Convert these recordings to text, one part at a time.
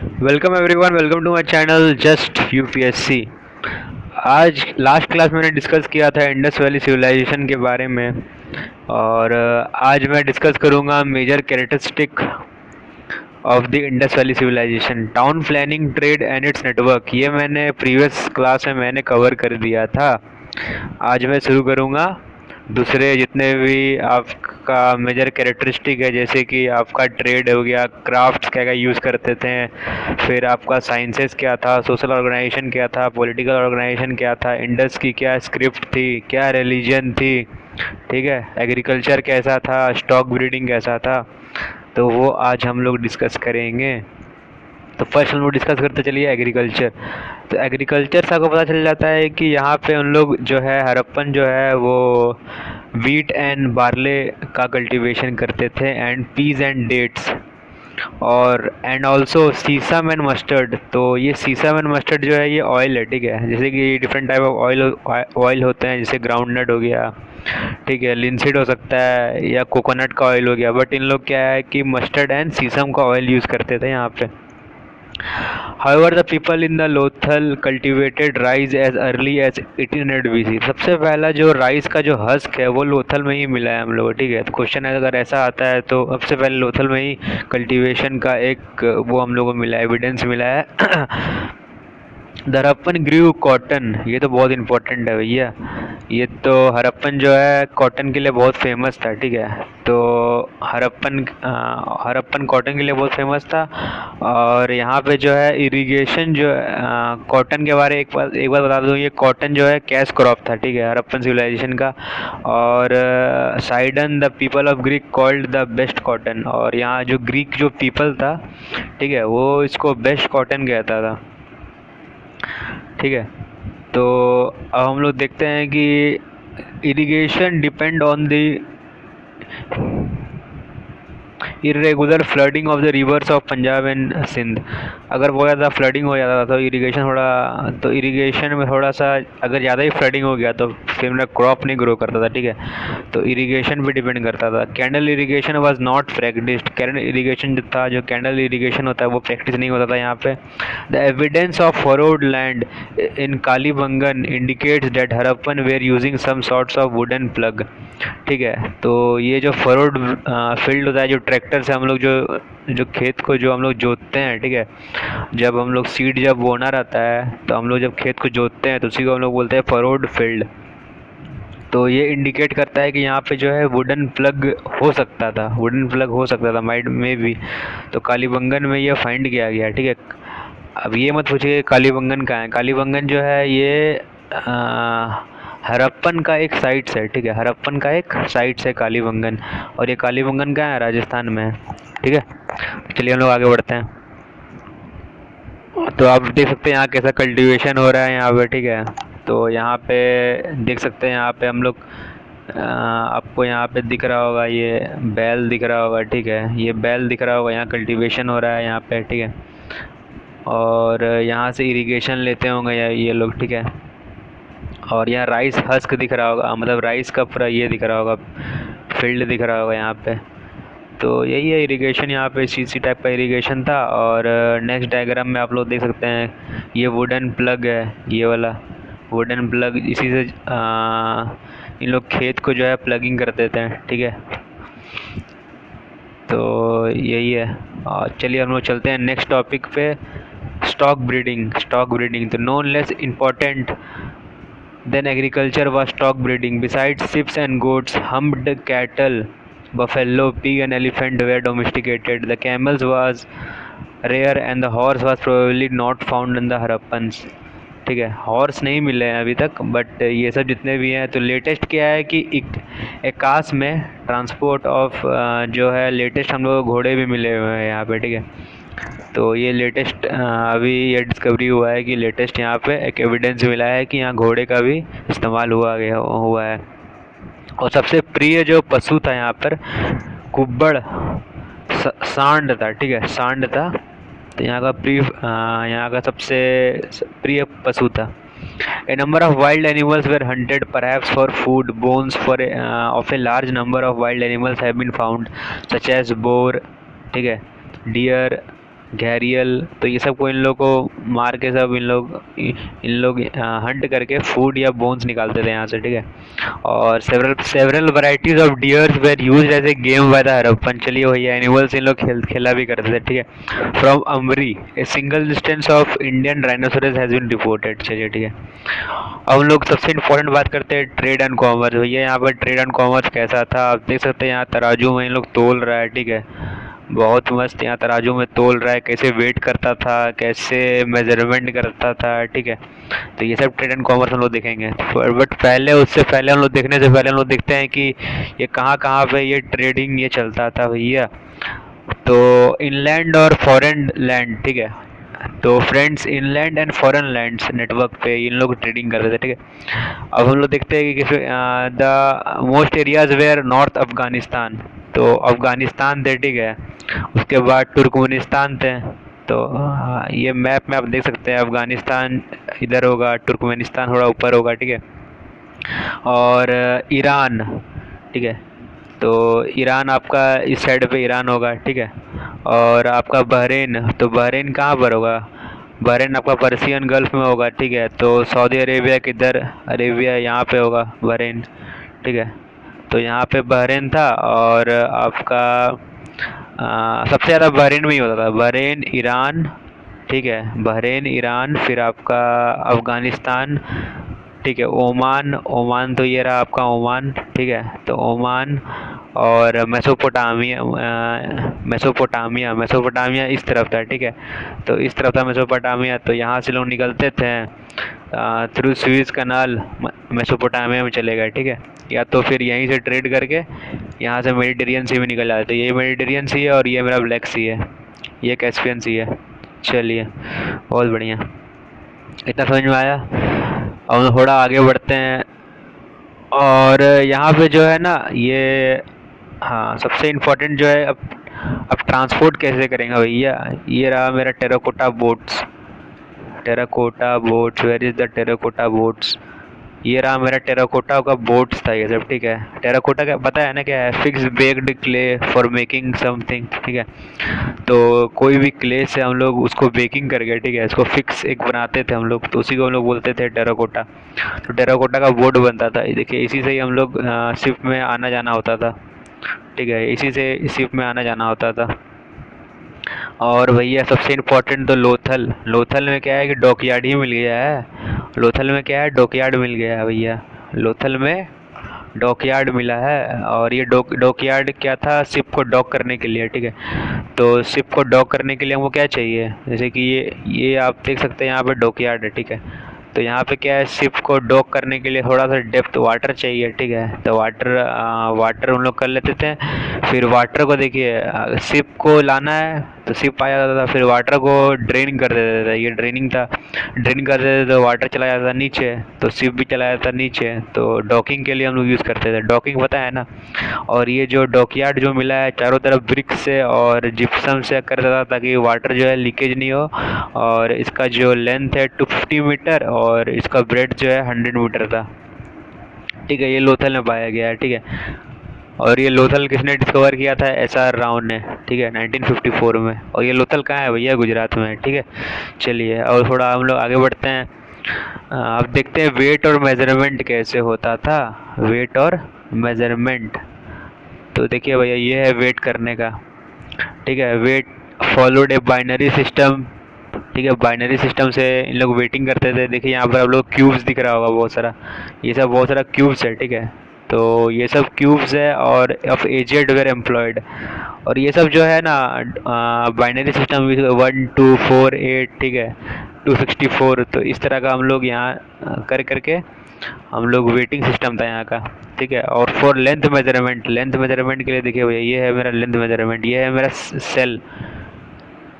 Welcome everyone, welcome to my channel just UPSC. आज last class में मैंने discuss किया था इंडस वैली सिविलाइजेशन के बारे में। और आज मैं डिस्कस करूंगा major characteristic of the Indus valley civilisation, town planning, trade and its network. ये मैंने प्रीवियस क्लास में मैंने कवर कर दिया था। आज मैं शुरू करूंगा दूसरे जितने भी आपका मेजर कैरेक्टरिस्टिक है, जैसे कि आपका ट्रेड हो गया, क्राफ्ट्स क्या क्या यूज़ करते थे, फिर आपका साइंसेस क्या था, सोशल ऑर्गेनाइजेशन क्या था, पॉलिटिकल ऑर्गेनाइजेशन क्या था, इंडस की क्या स्क्रिप्ट थी, क्या रिलीजन थी, ठीक है, एग्रीकल्चर कैसा था, स्टॉक ब्रीडिंग कैसा था। तो वो आज हम लोग डिस्कस करेंगे। तो फर्स्ट हम लोग डिस्कस करते चलिए एग्रीकल्चर। तो एग्रीकल्चर से आपको पता चल जाता है कि यहाँ पे उन लोग जो है हड़प्पन जो है वो वीट एंड बार्ले का कल्टीवेशन करते थे, एंड पीज एंड डेट्स, और and also sesame and mustard. तो ये सीसम एंड मस्टर्ड जो है ये ऑयल है, ठीक है। जैसे कि डिफरेंट टाइप ऑफ ऑयल होते हैं, जैसे ग्राउंडनट हो गया, ठीक है, लिंसीड हो सकता है, या कोकोनट का ऑयल हो गया। बट इन लोग क्या है कि मस्टर्ड एंड सीसम का ऑयल यूज़ करते थे यहाँ पे। However, the people in the Lothal cultivated rice as early as 1800 BC। सबसे पहला जो राइस का जो हस्क है वो लोथल में ही मिला है हम लोग, ठीक है। तो क्वेश्चन अगर ऐसा आता है तो सबसे पहले लोथल में ही कल्टीवेशन का एक वो हम लोग को मिला है, एविडेंस मिला है। द हरप्पन ग्रीव कॉटन, ये तो बहुत इंपॉर्टेंट है भैया। ये तो हरप्पन जो है कॉटन के लिए बहुत फेमस था, ठीक है। तो हरप्पन कॉटन के लिए बहुत फेमस था। और यहाँ पे जो है इरिगेशन जो कॉटन के बारे एक बार बता दूँ, ये कॉटन जो है कैश क्रॉप था, ठीक है, हरप्पन सिविलाइजेशन का। और sindon the people of Greek called the best cotton, और यहाँ जो ग्रीक जो पीपल था, ठीक है, वो इसको बेस्ट कॉटन कहता था, ठीक है। तो अब हम लोग देखते हैं कि irrigation depend on the irregular flooding of the rivers of Punjab and Sindh. अगर बहुत ज़्यादा फ्लडिंग हो जाता था तो इरिगेशन में थोड़ा सा अगर ज़्यादा ही फ्लडिंग हो गया तो फिर मेरा क्रॉप नहीं ग्रो करता था, ठीक है। तो इरिगेशन पे डिपेंड करता था। Candle irrigation was not practised. Candle irrigation जो था, जो कैंडल इरिगेशन होता है वो प्रैक्टिस नहीं होता था यहाँ पे। The evidence of furrowed land in Kalibangan indicates that Harappan were using some sorts of wooden plug, ठीक है। तो ये जो फरोड फील्ड होता है, जो ट्रैक्टर से हम लोग जो जो खेत को जो हम लोग जोतते हैं, ठीक है, जब हम लोग सीड जब बोना रहता है तो हम लोग जब खेत को जोतते हैं तो उसी को हम लोग बोलते हैं फरोड फील्ड। तो ये इंडिकेट करता है कि यहाँ पे जो है वुडन प्लग हो सकता था, वुडन प्लग हो सकता था माइट में भी। तो कालीबंगन में ये फाइंड किया गया, ठीक है। अब ये मत पूछिए कालीबंगन कहाँ है। कालीबंगन जो है ये हरप्पन का एक साइट्स है, ठीक है, हरप्पन का एक साइट्स है कालीबंगन। और ये कालीबंगन कहाँ है? राजस्थान में है, ठीक है। चलिए हम लोग आगे बढ़ते हैं। तो आप देख सकते हैं यहाँ कैसा कल्टीवेशन हो रहा है यहाँ पे, ठीक है। तो यहाँ पे देख सकते हैं, यहाँ पे हम लोग आपको यहाँ पे दिख रहा होगा, ये बैल दिख रहा होगा, ठीक है, ये बैल दिख रहा होगा, यहाँ कल्टीवेशन हो रहा है यहाँ पे, ठीक है। और यहाँ से इरिगेशन लेते होंगे ये लोग, ठीक है। और यहाँ राइस हस्क दिख रहा होगा, मतलब राइस का पूरा ये दिख रहा होगा, फील्ड दिख रहा होगा यहाँ पे। तो यही है इरिगेशन, यहाँ पे इसी टाइप का इरिगेशन था। और नेक्स्ट डायग्राम में आप लोग देख सकते हैं ये वुडन प्लग है, ये वाला वुडन प्लग, इसी से इन लोग खेत को जो है प्लगिंग कर देते हैं, ठीक है। तो यही है। और चलिए हम लोग चलते हैं नेक्स्ट टॉपिक पे, स्टॉक ब्रीडिंग। स्टॉक ब्रीडिंग तो non less important then agriculture was stock breeding. Besides sheep and goats, humped cattle, buffalo, pig and elephant were domesticated. The camels was rare and the horse was probably not found in the Harappans, ठीक है। Horse नहीं मिले हैं अभी तक, but ये सब जितने भी हैं। तो लेटेस्ट क्या है कि इकास में ट्रांसपोर्ट ऑफ जो है लेटेस्ट हम लोग घोड़े भी मिले हुए हैं यहाँ पे, ठीक है। तो ये लेटेस्ट अभी ये डिस्कवरी हुआ है कि लेटेस्ट यहाँ पे एक एविडेंस मिला है कि यहाँ घोड़े का भी इस्तेमाल हुआ है। और सबसे प्रिय जो पशु था यहाँ पर कुब्बड़ सांड था, ठीक है, सांड था। तो यहाँ का सबसे प्रिय पशु था। A number of wild animals were hunted, perhaps for food. Bones of a large number of wild animals have been found, such as boar, ठीक है, deer, घैरियल, तो ये सब को इन लोग को मार के सब इन लोग हंट करके फूड या बोन्स निकालते थे यहाँ से, ठीक है। और several varieties of deers were used as a game by the Harappan. चलिए भैया, एनिमल्स इन लोग खेला भी करते थे, ठीक है। From Amri a single distance of Indian rhinoceros has been reported. चलिए ठीक है। अब हम लोग सबसे इम्पोर्टेंट बात करते हैं ट्रेड एंड कॉमर्स। भैया यहाँ पर ट्रेड एंड कॉमर्स कैसा था आप देख सकते हैं। यहाँ तराजू में इन लोग तोल रहा है, ठीक है। बहुत मस्त यहाँ तराजू में तोल रहा है, कैसे वेट करता था, कैसे मेजरमेंट करता था, ठीक है। तो ये सब ट्रेड एंड कॉमर्स हम लोग देखेंगे। बट पहले उससे पहले हम लोग देखने से पहले हम लोग देखते हैं कि ये कहाँ कहाँ पे ये ट्रेडिंग ये चलता था भैया। तो इनलैंड और फॉरेन लैंड, ठीक है। तो friends, inland and foreign lands network पे इन लोग ट्रेडिंग करते थे, ठीक है। अब हम लोग देखते हैं कि the most areas were north Afghanistan. तो अफगानिस्तान थे, ठीक है। उसके बाद तुर्कमेनिस्तान थे। तो ये मैप में आप देख सकते हैं, अफगानिस्तान इधर होगा, तुर्कमेनिस्तान थोड़ा ऊपर होगा, ठीक है। और ईरान, ठीक है। तो ईरान आपका इस साइड पे ईरान होगा, ठीक है। और आपका बहरीन, तो बहरीन कहाँ पर होगा? बहरीन आपका पर्सियन गल्फ में होगा, ठीक है। तो सऊदी अरेबिया किधर? अरेबिया यहाँ पे होगा बहरीन, ठीक है। तो यहाँ पे बहरीन था। और आपका सबसे ज़्यादा बहरीन में ही होता था, बहरीन ईरान, ठीक है। बहरीन ईरान, फिर आपका अफ़गानिस्तान, ठीक है। ओमान, ओमान तो ये रहा आपका ओमान, ठीक है। तो ओमान और मेसोपोटामिया, मेसोपोटामिया इस तरफ था, ठीक है। तो इस तरफ था मेसोपोटामिया। तो यहाँ से लोग निकलते थे थ्रू स्वीज कनाल, मेसोपोटामिया में चले गए, ठीक है। या तो फिर यहीं से ट्रेड करके यहाँ से मेडिटेरियन सी में निकल जाते। तो ये मेडिटेरियन सी है और ये मेरा ब्लैक सी है, ये कैस्पियन सी है। चलिए, बहुत बढ़िया, इतना समझ में आया। अब हम थोड़ा आगे बढ़ते हैं। और यहाँ पे जो है ना ये, हाँ, सबसे इम्पोर्टेंट जो है, अब ट्रांसपोर्ट कैसे करेंगे भैया। ये रहा मेरा terracotta boats, terracotta boats, where is the terracotta boats. ये रहा मेरा टेराकोटा का बोट्स था ये सब, ठीक है। टेराकोटा का पता है ना क्या है? Fix baked clay for making something, ठीक है। तो कोई भी क्ले से हम लोग उसको बेकिंग करके, ठीक है, इसको फिक्स एक बनाते थे हम लोग, तो उसी को हम लोग बोलते थे टेराकोटा। तो टेराकोटा का बोट बनता था, देखिए इसी से ही हम लोग शिप में आना जाना होता था, ठीक है। इसी से शिप में आना जाना होता था। और भैया सबसे इम्पोर्टेंट तो लोथल, लोथल में क्या है कि डॉकयार्ड ही मिल गया है। लोथल में क्या है? डॉकयार्ड मिल गया है भैया, लोथल में डॉकयार्ड मिला है। और ये डॉकयार्ड क्या था? शिप को डॉक करने के लिए, ठीक है। तो शिप को डॉक करने के लिए हमको क्या चाहिए? जैसे कि ये आप देख सकते हैं यहाँ पे डॉकयार्ड है, ठीक है। तो यहाँ पे क्या है, शिप को डॉक करने के लिए थोड़ा सा डेप्थ वाटर चाहिए, ठीक है। तो वाटर हम लोग कर लेते थे। फिर वाटर को देखिए, शिप को लाना है तो शिप आ जाता था, फिर वाटर को ड्रेन कर देते थे, ये ड्रेनिंग था। ड्रेन कर देते तो वाटर चला जाता था नीचे, तो शिप भी चला जाता नीचे। तो डॉकिंग के लिए हम लोग यूज़ करते थे, डॉकिंग पता है ना। और ये जो डॉकयार्ड जो मिला है चारों तरफ ब्रिक्स से और जिप्सम से कर देता था, ताकि वाटर जो है लीकेज नहीं हो। और इसका जो लेंथ है 250 मीटर और इसका ब्रेड जो है 100 मीटर था, ठीक है। ये लोथल में पाया गया है, ठीक है। और ये लोथल किसने डिस्कवर किया था? SR राव ने, ठीक है, 1954 में। और ये लोथल कहाँ है भैया? गुजरात में, ठीक है। चलिए, और थोड़ा हम लोग आगे बढ़ते हैं। अब देखते हैं वेट और मेजरमेंट कैसे होता था, वेट और मेजरमेंट। तो देखिए भैया, ये है वेट करने का, ठीक है। Weight followed a binary system, ठीक है। बाइनरी सिस्टम से इन लोग वेटिंग करते थे। देखिए यहाँ पर आप लोग क्यूब्स दिख रहा होगा बहुत सारा, ये सब बहुत सारा क्यूब्स है, ठीक है। तो ये सब क्यूब्स है और ऑफ एजेड वेर एम्प्लॉयड। और ये सब जो है ना बाइनरी सिस्टम 1 2 4 8, ठीक है, 264। तो इस तरह का हम लोग यहाँ कर करके हम लोग वेटिंग सिस्टम था यहाँ का, ठीक है। और for length measurement, length measurement के लिए देखिए भैया, ये है मेरा लेंथ मेजरमेंट, ये है मेरा सेल,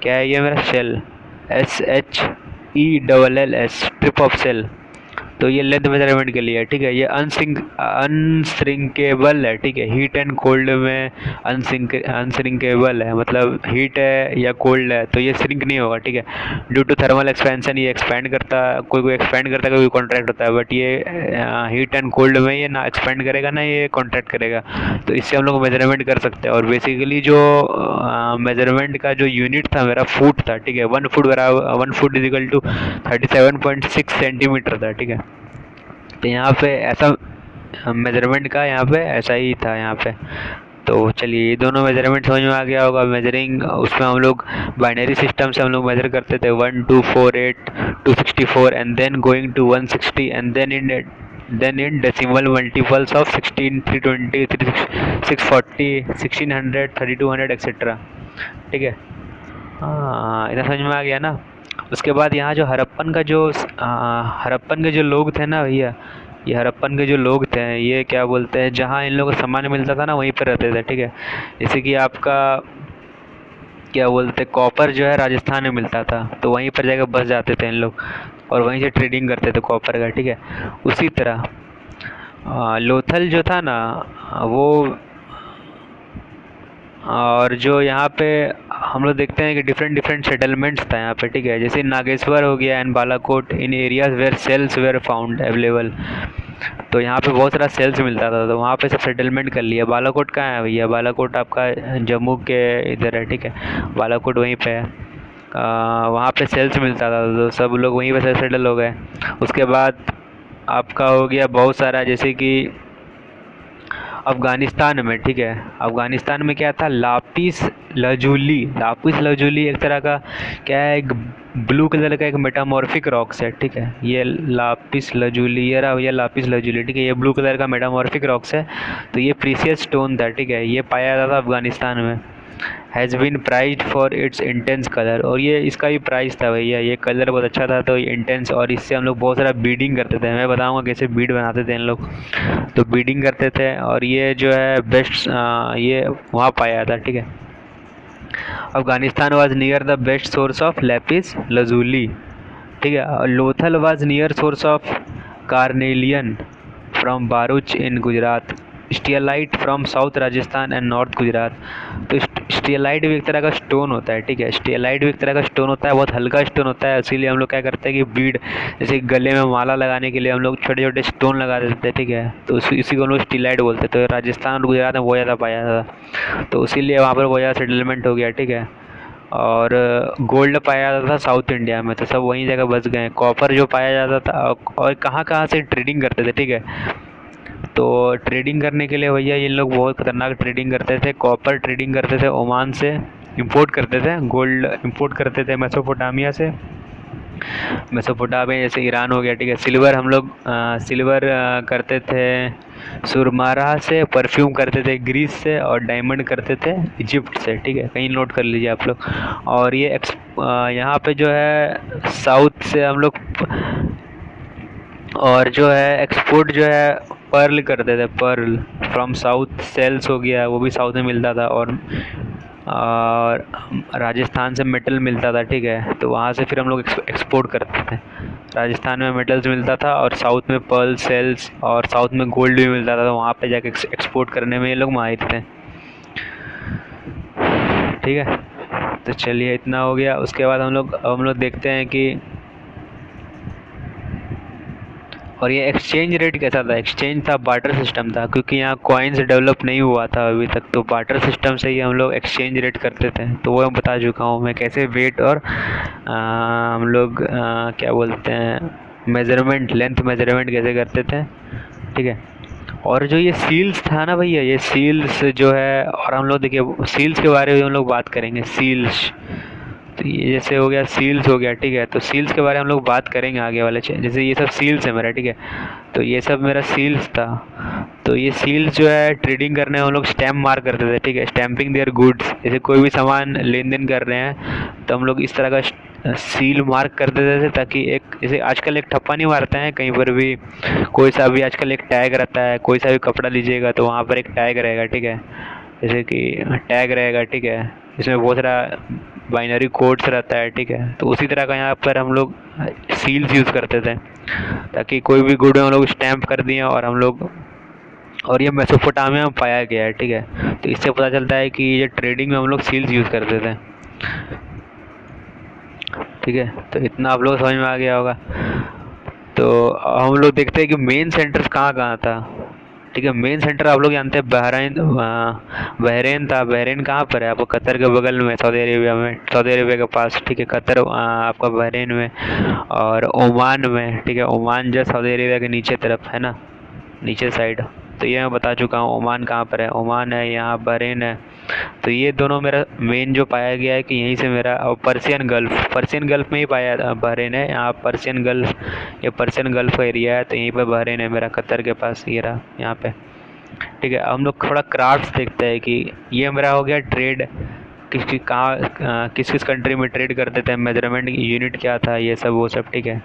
क्या है ये? मेरा shell, SHELLS, strip of shell. तो ये लेंथ मेजरमेंट के लिए है, ठीक है। ये अनश्रिंकेबल है, ठीक है। हीट एंड कोल्ड में अनश्रिंकेबल है, मतलब हीट है या कोल्ड है तो ये श्रिंक नहीं होगा, ठीक है। ड्यू टू थर्मल एक्सपेंशन ये एक्सपेंड करता, कोई एक्सपेंड करता है, कोई कॉन्ट्रैक्ट होता है, बट ये हीट एंड कोल्ड में ये ना एक्सपेंड करेगा ना ये कॉन्ट्रैक्ट करेगा। तो इससे हम लोग मेजरमेंट कर सकते हैं। और बेसिकली जो मेजरमेंट का जो यूनिट था मेरा फुट था, ठीक है। 1 फुट बराबर 1 फुट इजिकल टू 37.6 सेंटीमीटर था, ठीक है। तो यहाँ पे ऐसा मेजरमेंट का यहाँ पे ऐसा ही था यहाँ पे। तो चलिए ये दोनों मेजरमेंट समझ में आ गया होगा। मेजरिंग उसमें हम लोग बाइनरी सिस्टम से हम लोग मेजर करते थे 1 2 4 8 264 and then going to 160 and then in decimal multiples of 16 320 640 1600 3200 etcetera, ठीक है। हाँ इतना समझ में आ गया ना। उसके बाद यहाँ जो हड़प्पन के जो लोग थे ना भैया, ये हड़प्पन के जो लोग थे ये क्या बोलते हैं, जहाँ इन लोगों को सामान मिलता था ना वहीं पर रहते थे, ठीक है। जैसे कि आपका क्या बोलते हैं कॉपर जो है राजस्थान में मिलता था तो वहीं पर जाकर बस जाते थे इन लोग और वहीं से ट्रेडिंग करते थे कॉपर का, ठीक है। उसी तरह लोथल जो था ना वो, और जो यहाँ पे हम लोग देखते हैं कि डिफरेंट डिफरेंट सेटलमेंट्स था यहाँ पे, ठीक है। जैसे नागेश्वर हो गया and Balakot in areas where shells were found available. तो यहाँ पे बहुत सारा सेल्स मिलता था तो वहाँ पे सब सेटलमेंट कर लिया। बालाकोट कहाँ है भैया? बालाकोट आपका जम्मू के इधर है, ठीक है। बालाकोट वहीं पे है। वहाँ पे सेल्स मिलता था तो सब लोग वहीं पे सेटल हो गए। उसके बाद आपका हो गया बहुत सारा, जैसे कि अफ़गानिस्तान में, ठीक है। अफ़गानिस्तान में क्या था, लापिस लजुली एक तरह का क्या है, एक ब्लू कलर का एक मेटामॉर्फिक रॉक्स है, ठीक है। ये लापिस लजुली, ये रहा भैया लापिस लजुली, ठीक है। ये ब्लू कलर का मेटामॉर्फिक रॉक्स है। तो ये प्रीसियस स्टोन था, ठीक है। ये पाया जाता था अफ़गानिस्तान में। Has been prized for its intense colour, और ये इसका भी प्राइस था भैया, ये कलर बहुत अच्छा था तो ये इंटेंस, और इससे हम लोग बहुत सारा बीडिंग करते थे। मैं बताऊंगा कैसे बीड बनाते थे इन लोग। तो बीडिंग करते थे और ये जो है बेस्ट ये वहाँ पाया था, ठीक है। Afghanistan was near the best source of lapis lazuli, ठीक है। और Lothal was near source of carnelian from Bharuch in Gujarat, steatite from south Rajasthan and north Gujarat. तो स्टियलाइट भी एक तरह का स्टोन होता है, ठीक है। स्टियलाइट भी एक तरह का स्टोन होता है, बहुत हल्का स्टोन होता है। इसीलिए हम लोग क्या करते हैं कि बीड, जैसे गले में माला लगाने के लिए हम लोग छोटे छोटे स्टोन लगा देते हैं, ठीक है। तो इसी को हम लोग स्टियलाइट बोलते हैं। तो राजस्थान और गुजरात में बहुत ज़्यादा पाया था तो इसीलिए वहाँ पर बहुत ज़्यादा सेटलमेंट हो गया, ठीक है। और गोल्ड पाया जाता था साउथ इंडिया में तो सब वहीं जगह बस गए। कॉपर जो पाया जाता था और कहाँ कहाँ से ट्रेडिंग करते थे, ठीक है। तो ट्रेडिंग करने के लिए भैया ये लोग बहुत ख़तरनाक ट्रेडिंग करते थे। कॉपर ट्रेडिंग करते थे ओमान से, इंपोर्ट करते थे। गोल्ड इंपोर्ट करते थे मेसोपोटामिया से, मेसोपोटामिया जैसे ईरान हो गया, ठीक है। सिल्वर हम लोग करते थे सुरमारा से, परफ्यूम करते थे ग्रीस से, और डायमंड करते थे इजिप्ट से, ठीक है। कहीं नोट कर लीजिए आप लोग। और ये यहाँ पे जो है साउथ से हम लोग, और जो है एक्सपोर्ट जो है पर्ल करते थे, पर्ल फ्रॉम साउथ, सेल्स हो गया वो भी साउथ में मिलता था। और राजस्थान से मेटल मिलता था, ठीक है। तो वहाँ से फिर हम लोग एक्सपोर्ट करते थे। राजस्थान में मेटल्स मिलता था और साउथ में पर्ल, सेल्स, और साउथ में गोल्ड भी मिलता था। तो वहाँ पे जाके एक्सपोर्ट करने में ये लोग माहिर थे, ठीक है। तो चलिए इतना हो गया। उसके बाद हम लोग देखते हैं कि और ये एक्सचेंज रेट कैसा था। एक्सचेंज था, बार्टर सिस्टम था, क्योंकि यहाँ कॉइन्स डेवलप नहीं हुआ था अभी तक। तो बार्टर सिस्टम से ही हम लोग एक्सचेंज रेट करते थे। तो वो मैं बता चुका हूँ मैं कैसे वेट और हम लोग क्या बोलते हैं मेज़रमेंट, लेंथ मेज़रमेंट कैसे करते थे, ठीक है। और जो ये सील्स था ना भैया, ये सील्स जो है, और हम लोग देखिए सील्स के बारे में हम लोग बात करेंगे। सील्स तो ये जैसे हो गया, सील्स हो गया, ठीक है। तो सील्स के बारे में हम लोग बात करेंगे आगे वाले जैसे ये सब सील्स है मेरा, ठीक है। तो ये सब मेरा सील्स था। तो ये सील्स जो है ट्रेडिंग करने में हम लोग स्टैम्प मार करते थे, ठीक है। स्टैम्पिंग देयर गुड्स, जैसे कोई भी सामान लेन देन कर रहे हैं तो हम लोग इस तरह का सील मार्क कर देते थे, ताकि एक जैसे आजकल एक ठप्पा नहीं मारते हैं कहीं पर भी, कोई सा भी आजकल एक टैग रहता है। कोई सा भी कपड़ा लीजिएगा तो वहाँ पर एक टैग रहेगा, ठीक है। जैसे कि टैग रहेगा, ठीक है। इसमें बहुत सारा बाइनरी कोड्स रहता है, ठीक है। तो उसी तरह का यहाँ पर हम लोग सील्स यूज़ करते थे, ताकि कोई भी गुड हम लोग स्टैम्प कर दिए और हम लोग, और ये मेसोपोटामिया में पाया गया है, ठीक है। तो इससे पता चलता है कि ये ट्रेडिंग में हम लोग सील्स यूज़ करते थे, ठीक है। तो इतना आप लोग समझ में आ गया होगा। तो हम लोग देखते हैं कि मेन सेंटर कहाँ कहाँ था, ठीक है। मेन सेंटर आप लोग जानते हैं बहरीन था। बहरीन कहाँ पर है? आपको कतर के बगल में, सऊदी अरेबिया में, सऊदी अरेबिया के पास, ठीक है। कतर आपका बहरीन में, और ओमान में, ठीक है। ओमान जो सऊदी अरेबिया के नीचे तरफ है ना, नीचे साइड। तो ये मैं बता चुका हूँ। ओमान कहाँ पर है? ओमान है, यहाँ बहरीन है। तो ये दोनों मेरा मेन जो पाया गया है कि यहीं से मेरा, और पर्सियन गल्फ में ही पाया बहरीन है। यहाँ पर्सियन गल्फ, ये पर्सियन गल्फ का एरिया है, तो यहीं पर बहरीन है मेरा, कतर के पास ये रहा यहाँ पे, ठीक है। हम लोग थोड़ा क्राफ्ट्स देखते हैं कि ये मेरा हो गया ट्रेड, किस किस कंट्री में ट्रेड करते थे, मेजरमेंट यूनिट क्या था, ये सब वो सब, ठीक है।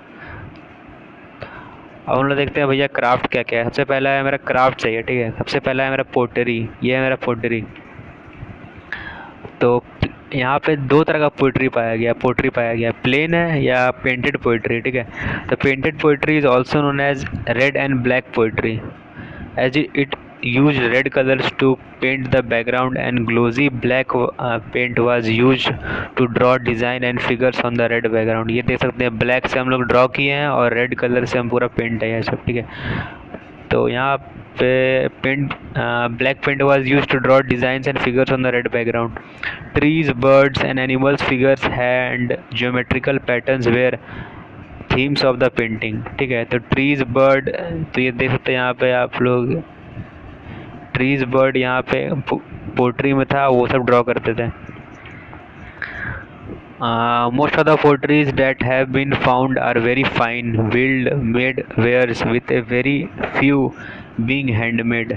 अब हम लोग देखते हैं भैया क्राफ्ट क्या क्या है। सबसे पहला है मेरा क्राफ्ट चाहिए, ठीक है। सबसे पहला है मेरा पोटरी, ये है मेरा पोटरी। तो यहाँ पे दो तरह का पोइट्री पाया गया, प्लेन है या पेंटेड पोइट्री, ठीक है। तो painted pottery is also known as red and black pottery, as it used red colors to paint the background and glossy black paint was used to draw design and figures on the red background। ये देख सकते हैं, black से हम लोग draw किए हैं और रेड कलर से हम पूरा पेंट है ये सब, ठीक है। तो यहाँ पे black paint was used to draw designs and figures on the red background। trees, birds and animals figures and geometrical patterns were themes of the painting, ठीक है। तो ट्रीज, बर्ड, तो ये देख सकते हैं यहाँ पे आप लोग, ट्रीज, बर्ड यहाँ पे पोट्री में था, वो सब ड्रॉ करते थे। Most of the potteries that have been found are very fine wheeled made wares with a very few being handmade,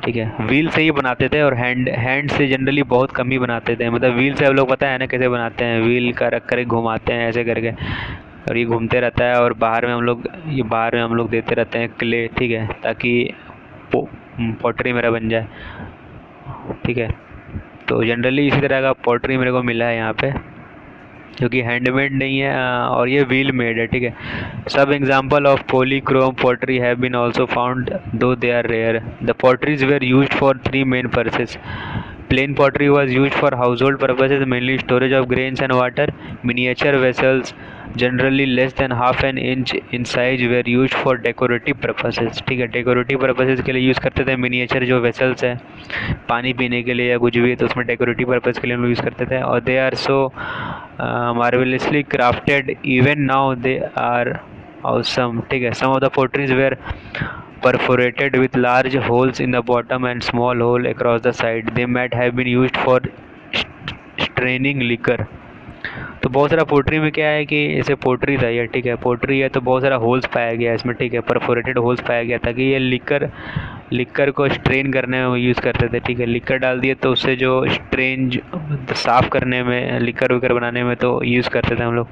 ठीक है। व्हील से ही बनाते थे, और हैंड से जनरली बहुत कम ही बनाते थे। मतलब व्हील से आप लोग पता है ना कैसे बनाते हैं, व्हील का रख कर घुमाते हैं ऐसे करके, और ये घूमते रहता है, और बाहर में हम लोग देते रहते हैं क्ले, ठीक है, ताकि पॉटरी मेरा बन जाए, ठीक है। तो जनरली इसी तरह का पॉटरी मेरे को मिला है यहाँ पे, क्योंकि हैंडमेड नहीं है, और ये व्हील मेड है, ठीक है। सब example of polychrome pottery have been also found though they are rare. The potteries were used for three main purposes. Plain pottery was used for household purposes, mainly storage of grains and water. Miniature vessels, generally less than half an inch in size, were used for decorative purposes, ठीक है। Decorative purposes के लिए use करते थे। Miniature जो vessels है, पानी पीने के लिए या कुछ भी, तो उसमें डेकोरेटिव पर्पस के लिए हम लोग यूज़ करते थे। और they are so marvellously crafted, even now they are awesome, ठीक है। Some of the potteries were perforated with large holes in the bottom and small hole across the side. They might have been used for straining liquor। तो बहुत सारा pottery में क्या है कि ऐसे पोट्री था ये, ठीक है। पोट्री है तो बहुत सारा होल्स पाया गया इसमें, ठीक है। परफोरेटेड होल्स पाया गया, ताकि ये लिकर को स्ट्रेन करने में यूज़ करते थे, ठीक है। लिकर डाल दिए तो उससे जो स्ट्रेन साफ़ करने में, लिकर विकर बनाने में तो यूज़ करते थे हम लोग।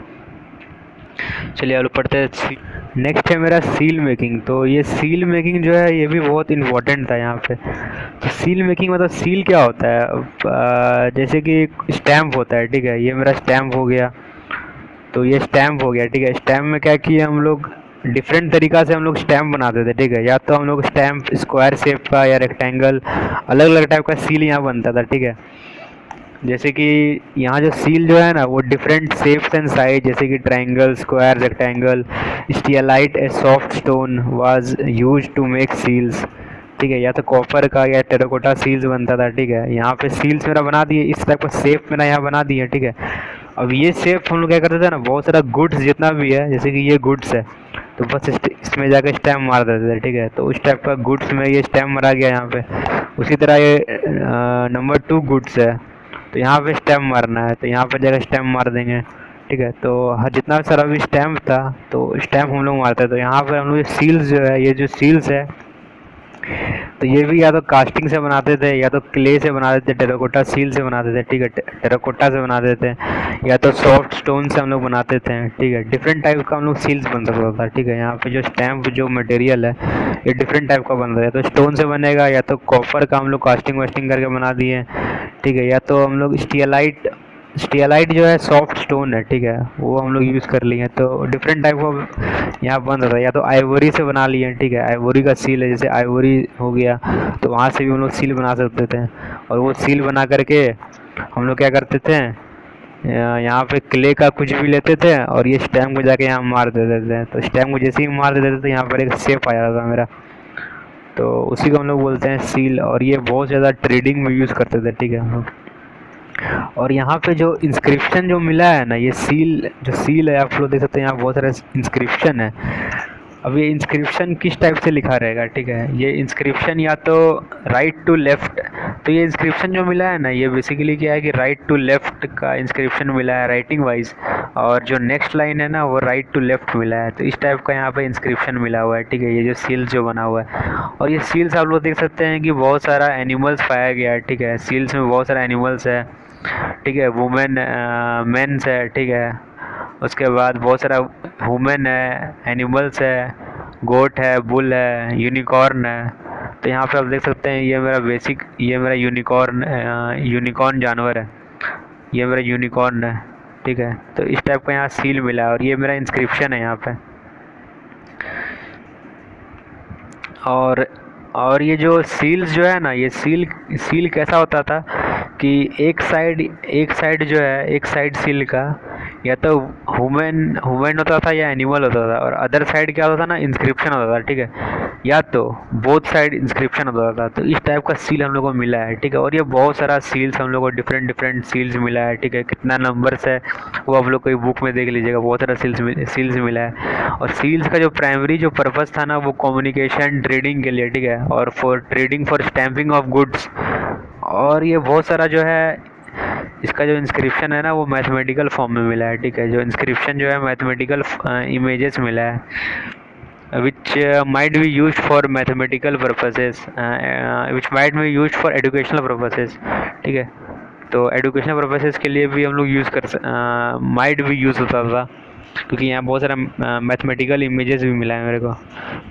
चलिए अब पढ़ते हैं। नेक्स्ट है मेरा सील मेकिंग। तो ये सील मेकिंग जो है ये भी बहुत इम्पोर्टेंट था यहाँ पे। तो सील मेकिंग मतलब सील क्या होता है, जैसे कि स्टैम्प होता है, ठीक है। ये मेरा स्टैम्प हो गया, तो ये स्टैम्प हो गया, ठीक है। स्टैम्प में क्या किया हम लोग, डिफरेंट तरीक़ा से हम लोग स्टैम्प बनाते थे, ठीक है। या तो हम लोग स्टैम्प स्क्वायर शेप का या रेक्टेंगल, अलग अलग टाइप का सील यहाँ बनता था, ठीक है। जैसे कि यहाँ जो सील जो है ना वो डिफरेंट शेप्स एंड साइज, जैसे कि triangle, square, rectangle. Steatite a soft stone was used to make seals, ठीक है। या तो कॉपर का या टेराकोटा सील्स बनता था, ठीक है। यहाँ पे सील्स मेरा बना दिए, इस टाइप का शेप मेरा यहाँ बना दिया, ठीक है। अब ये शेप हम लोग क्या करते थे ना, बहुत सारा गुड्स जितना भी है, जैसे कि ये गुड्स है तो बस इसमें जाकर स्टैम्प मार देते थे, ठीक है। तो उस टाइप का गुड्स में ये स्टैम्प मारा गया यहाँ पे। उसी तरह ये नंबर 2 गुड्स है, तो यहाँ पे स्टैम्प मारना है, तो यहाँ पर जगह स्टैम्प मार देंगे, ठीक है। तो हर जितना सारा भी स्टैम्प था तो स्टैम्प हम लोग मारते हैं। तो यहाँ पर हम लोग सील्स जो है, ये जो सील्स है तो ये भी या तो कास्टिंग से बनाते थे, या तो क्ले से बनाते थे, टेराकोटा सील से बनाते थे, ठीक है। टेराकोटा से बनाते थे, या तो सॉफ्ट स्टोन से हम लोग बनाते थे, ठीक है। डिफरेंट टाइप का हम लोग सील्स बन सकता था, ठीक है। यहाँ पे जो स्टैम्प जो मटेरियल है ये डिफरेंट टाइप का बन रहा है, तो स्टोन से बनेगा, या तो कॉपर का हम लोग कास्टिंग वास्टिंग करके बना दिए, ठीक है। या तो हम लोग स्टीलाइट स्टियलाइट जो है सॉफ्ट स्टोन है, ठीक है, वो हम लोग यूज़ कर लिए। तो डिफरेंट टाइप ऑफ यहाँ बन रहा है, या तो आइवरी से बना लिए, ठीक है, आइवरी का सील है, जैसे आइवरी हो गया, तो वहाँ से भी हम लोग सील बना सकते थे। और वो सील बना करके हम लोग क्या करते थे, यहाँ पे क्ले का कुछ भी लेते थे और ये स्टैम्प को जाके यहाँ मार देते थे। तो स्टैम्प को जैसे ही मार देते थे तो यहाँ पर एक शेप आ जाता था मेरा, तो उसी को हम लोग बोलते हैं सील। और ये बहुत ज़्यादा ट्रेडिंग में यूज़ करते थे, ठीक है हम लोग। और यहाँ पे जो इंस्क्रिप्शन जो मिला है ना, ये सील जो सील है, आप लोग देख सकते हैं यहाँ बहुत सारा इंस्क्रिप्शन है। अब ये इंस्क्रिप्शन किस टाइप से लिखा रहेगा, ठीक है, ये इंस्क्रिप्शन या तो राइट टू लेफ़्ट, तो ये इंस्क्रिप्शन जो मिला है ना, ये बेसिकली क्या है कि राइट टू लेफ़्ट का इंस्क्रिप्शन मिला है राइटिंग वाइज, और जो नेक्स्ट लाइन है ना वो राइट टू लेफ़्ट मिला है। तो इस टाइप का यहाँ पे इंस्क्रिप्शन मिला हुआ है, ठीक है, ये जो सील्स जो बना हुआ है। और ये सील्स आप लोग देख सकते हैं कि बहुत सारा एनिमल्स पाया गया है, ठीक है, सील्स में बहुत सारा एनिमल्स है, ठीक है, वुमेन मेंस है, ठीक है, उसके बाद बहुत सारा वुमेन है, एनिमल्स है, गोट है, बुल है, यूनिकॉर्न है। तो यहाँ पे आप देख सकते हैं ये मेरा यूनिकॉर्न जानवर है, ये मेरा यूनिकॉर्न है, ठीक है। तो इस टाइप का यहाँ सील मिला है और ये मेरा इंस्क्रिप्शन है यहाँ पे। और ये जो सील्स जो है ना, ये सील कैसा होता था कि एक साइड जो है, एक साइड सील का या तो हुमेन होता था या एनिमल होता था, और अदर साइड क्या होता था ना, इंस्क्रिप्शन होता था, ठीक है, या तो बोथ साइड इंस्क्रिप्शन होता था। तो इस टाइप का सील हम लोग को मिला है, ठीक है। और ये बहुत सारा सील्स हम लोग को डिफरेंट सील्स मिला है, ठीक है, कितना नंबर्स है वो आप लोग कोई बुक में देख लीजिएगा, बहुत सारा सील्स मिला है। और सील्स का जो प्राइमरी जो पर्पस था ना, वो कम्युनिकेशन ट्रेडिंग के लिए, ठीक है, और for trading for stamping of goods. और ये बहुत सारा जो है इसका जो इंस्क्रिप्शन है ना वो मैथमेटिकल फॉर्म में मिला है, ठीक है, जो इंस्क्रिप्शन जो है मैथमेटिकल इमेजेस मिला है, which might be used for mathematical purposes, which might be used for educational purposes, ठीक है। तो एजुकेशनल पर्पसेस के लिए भी हम लोग माइट भी यूज़ होता था, क्योंकि यहाँ बहुत सारा मैथमेटिकल इमेजेस भी मिला है मेरे को।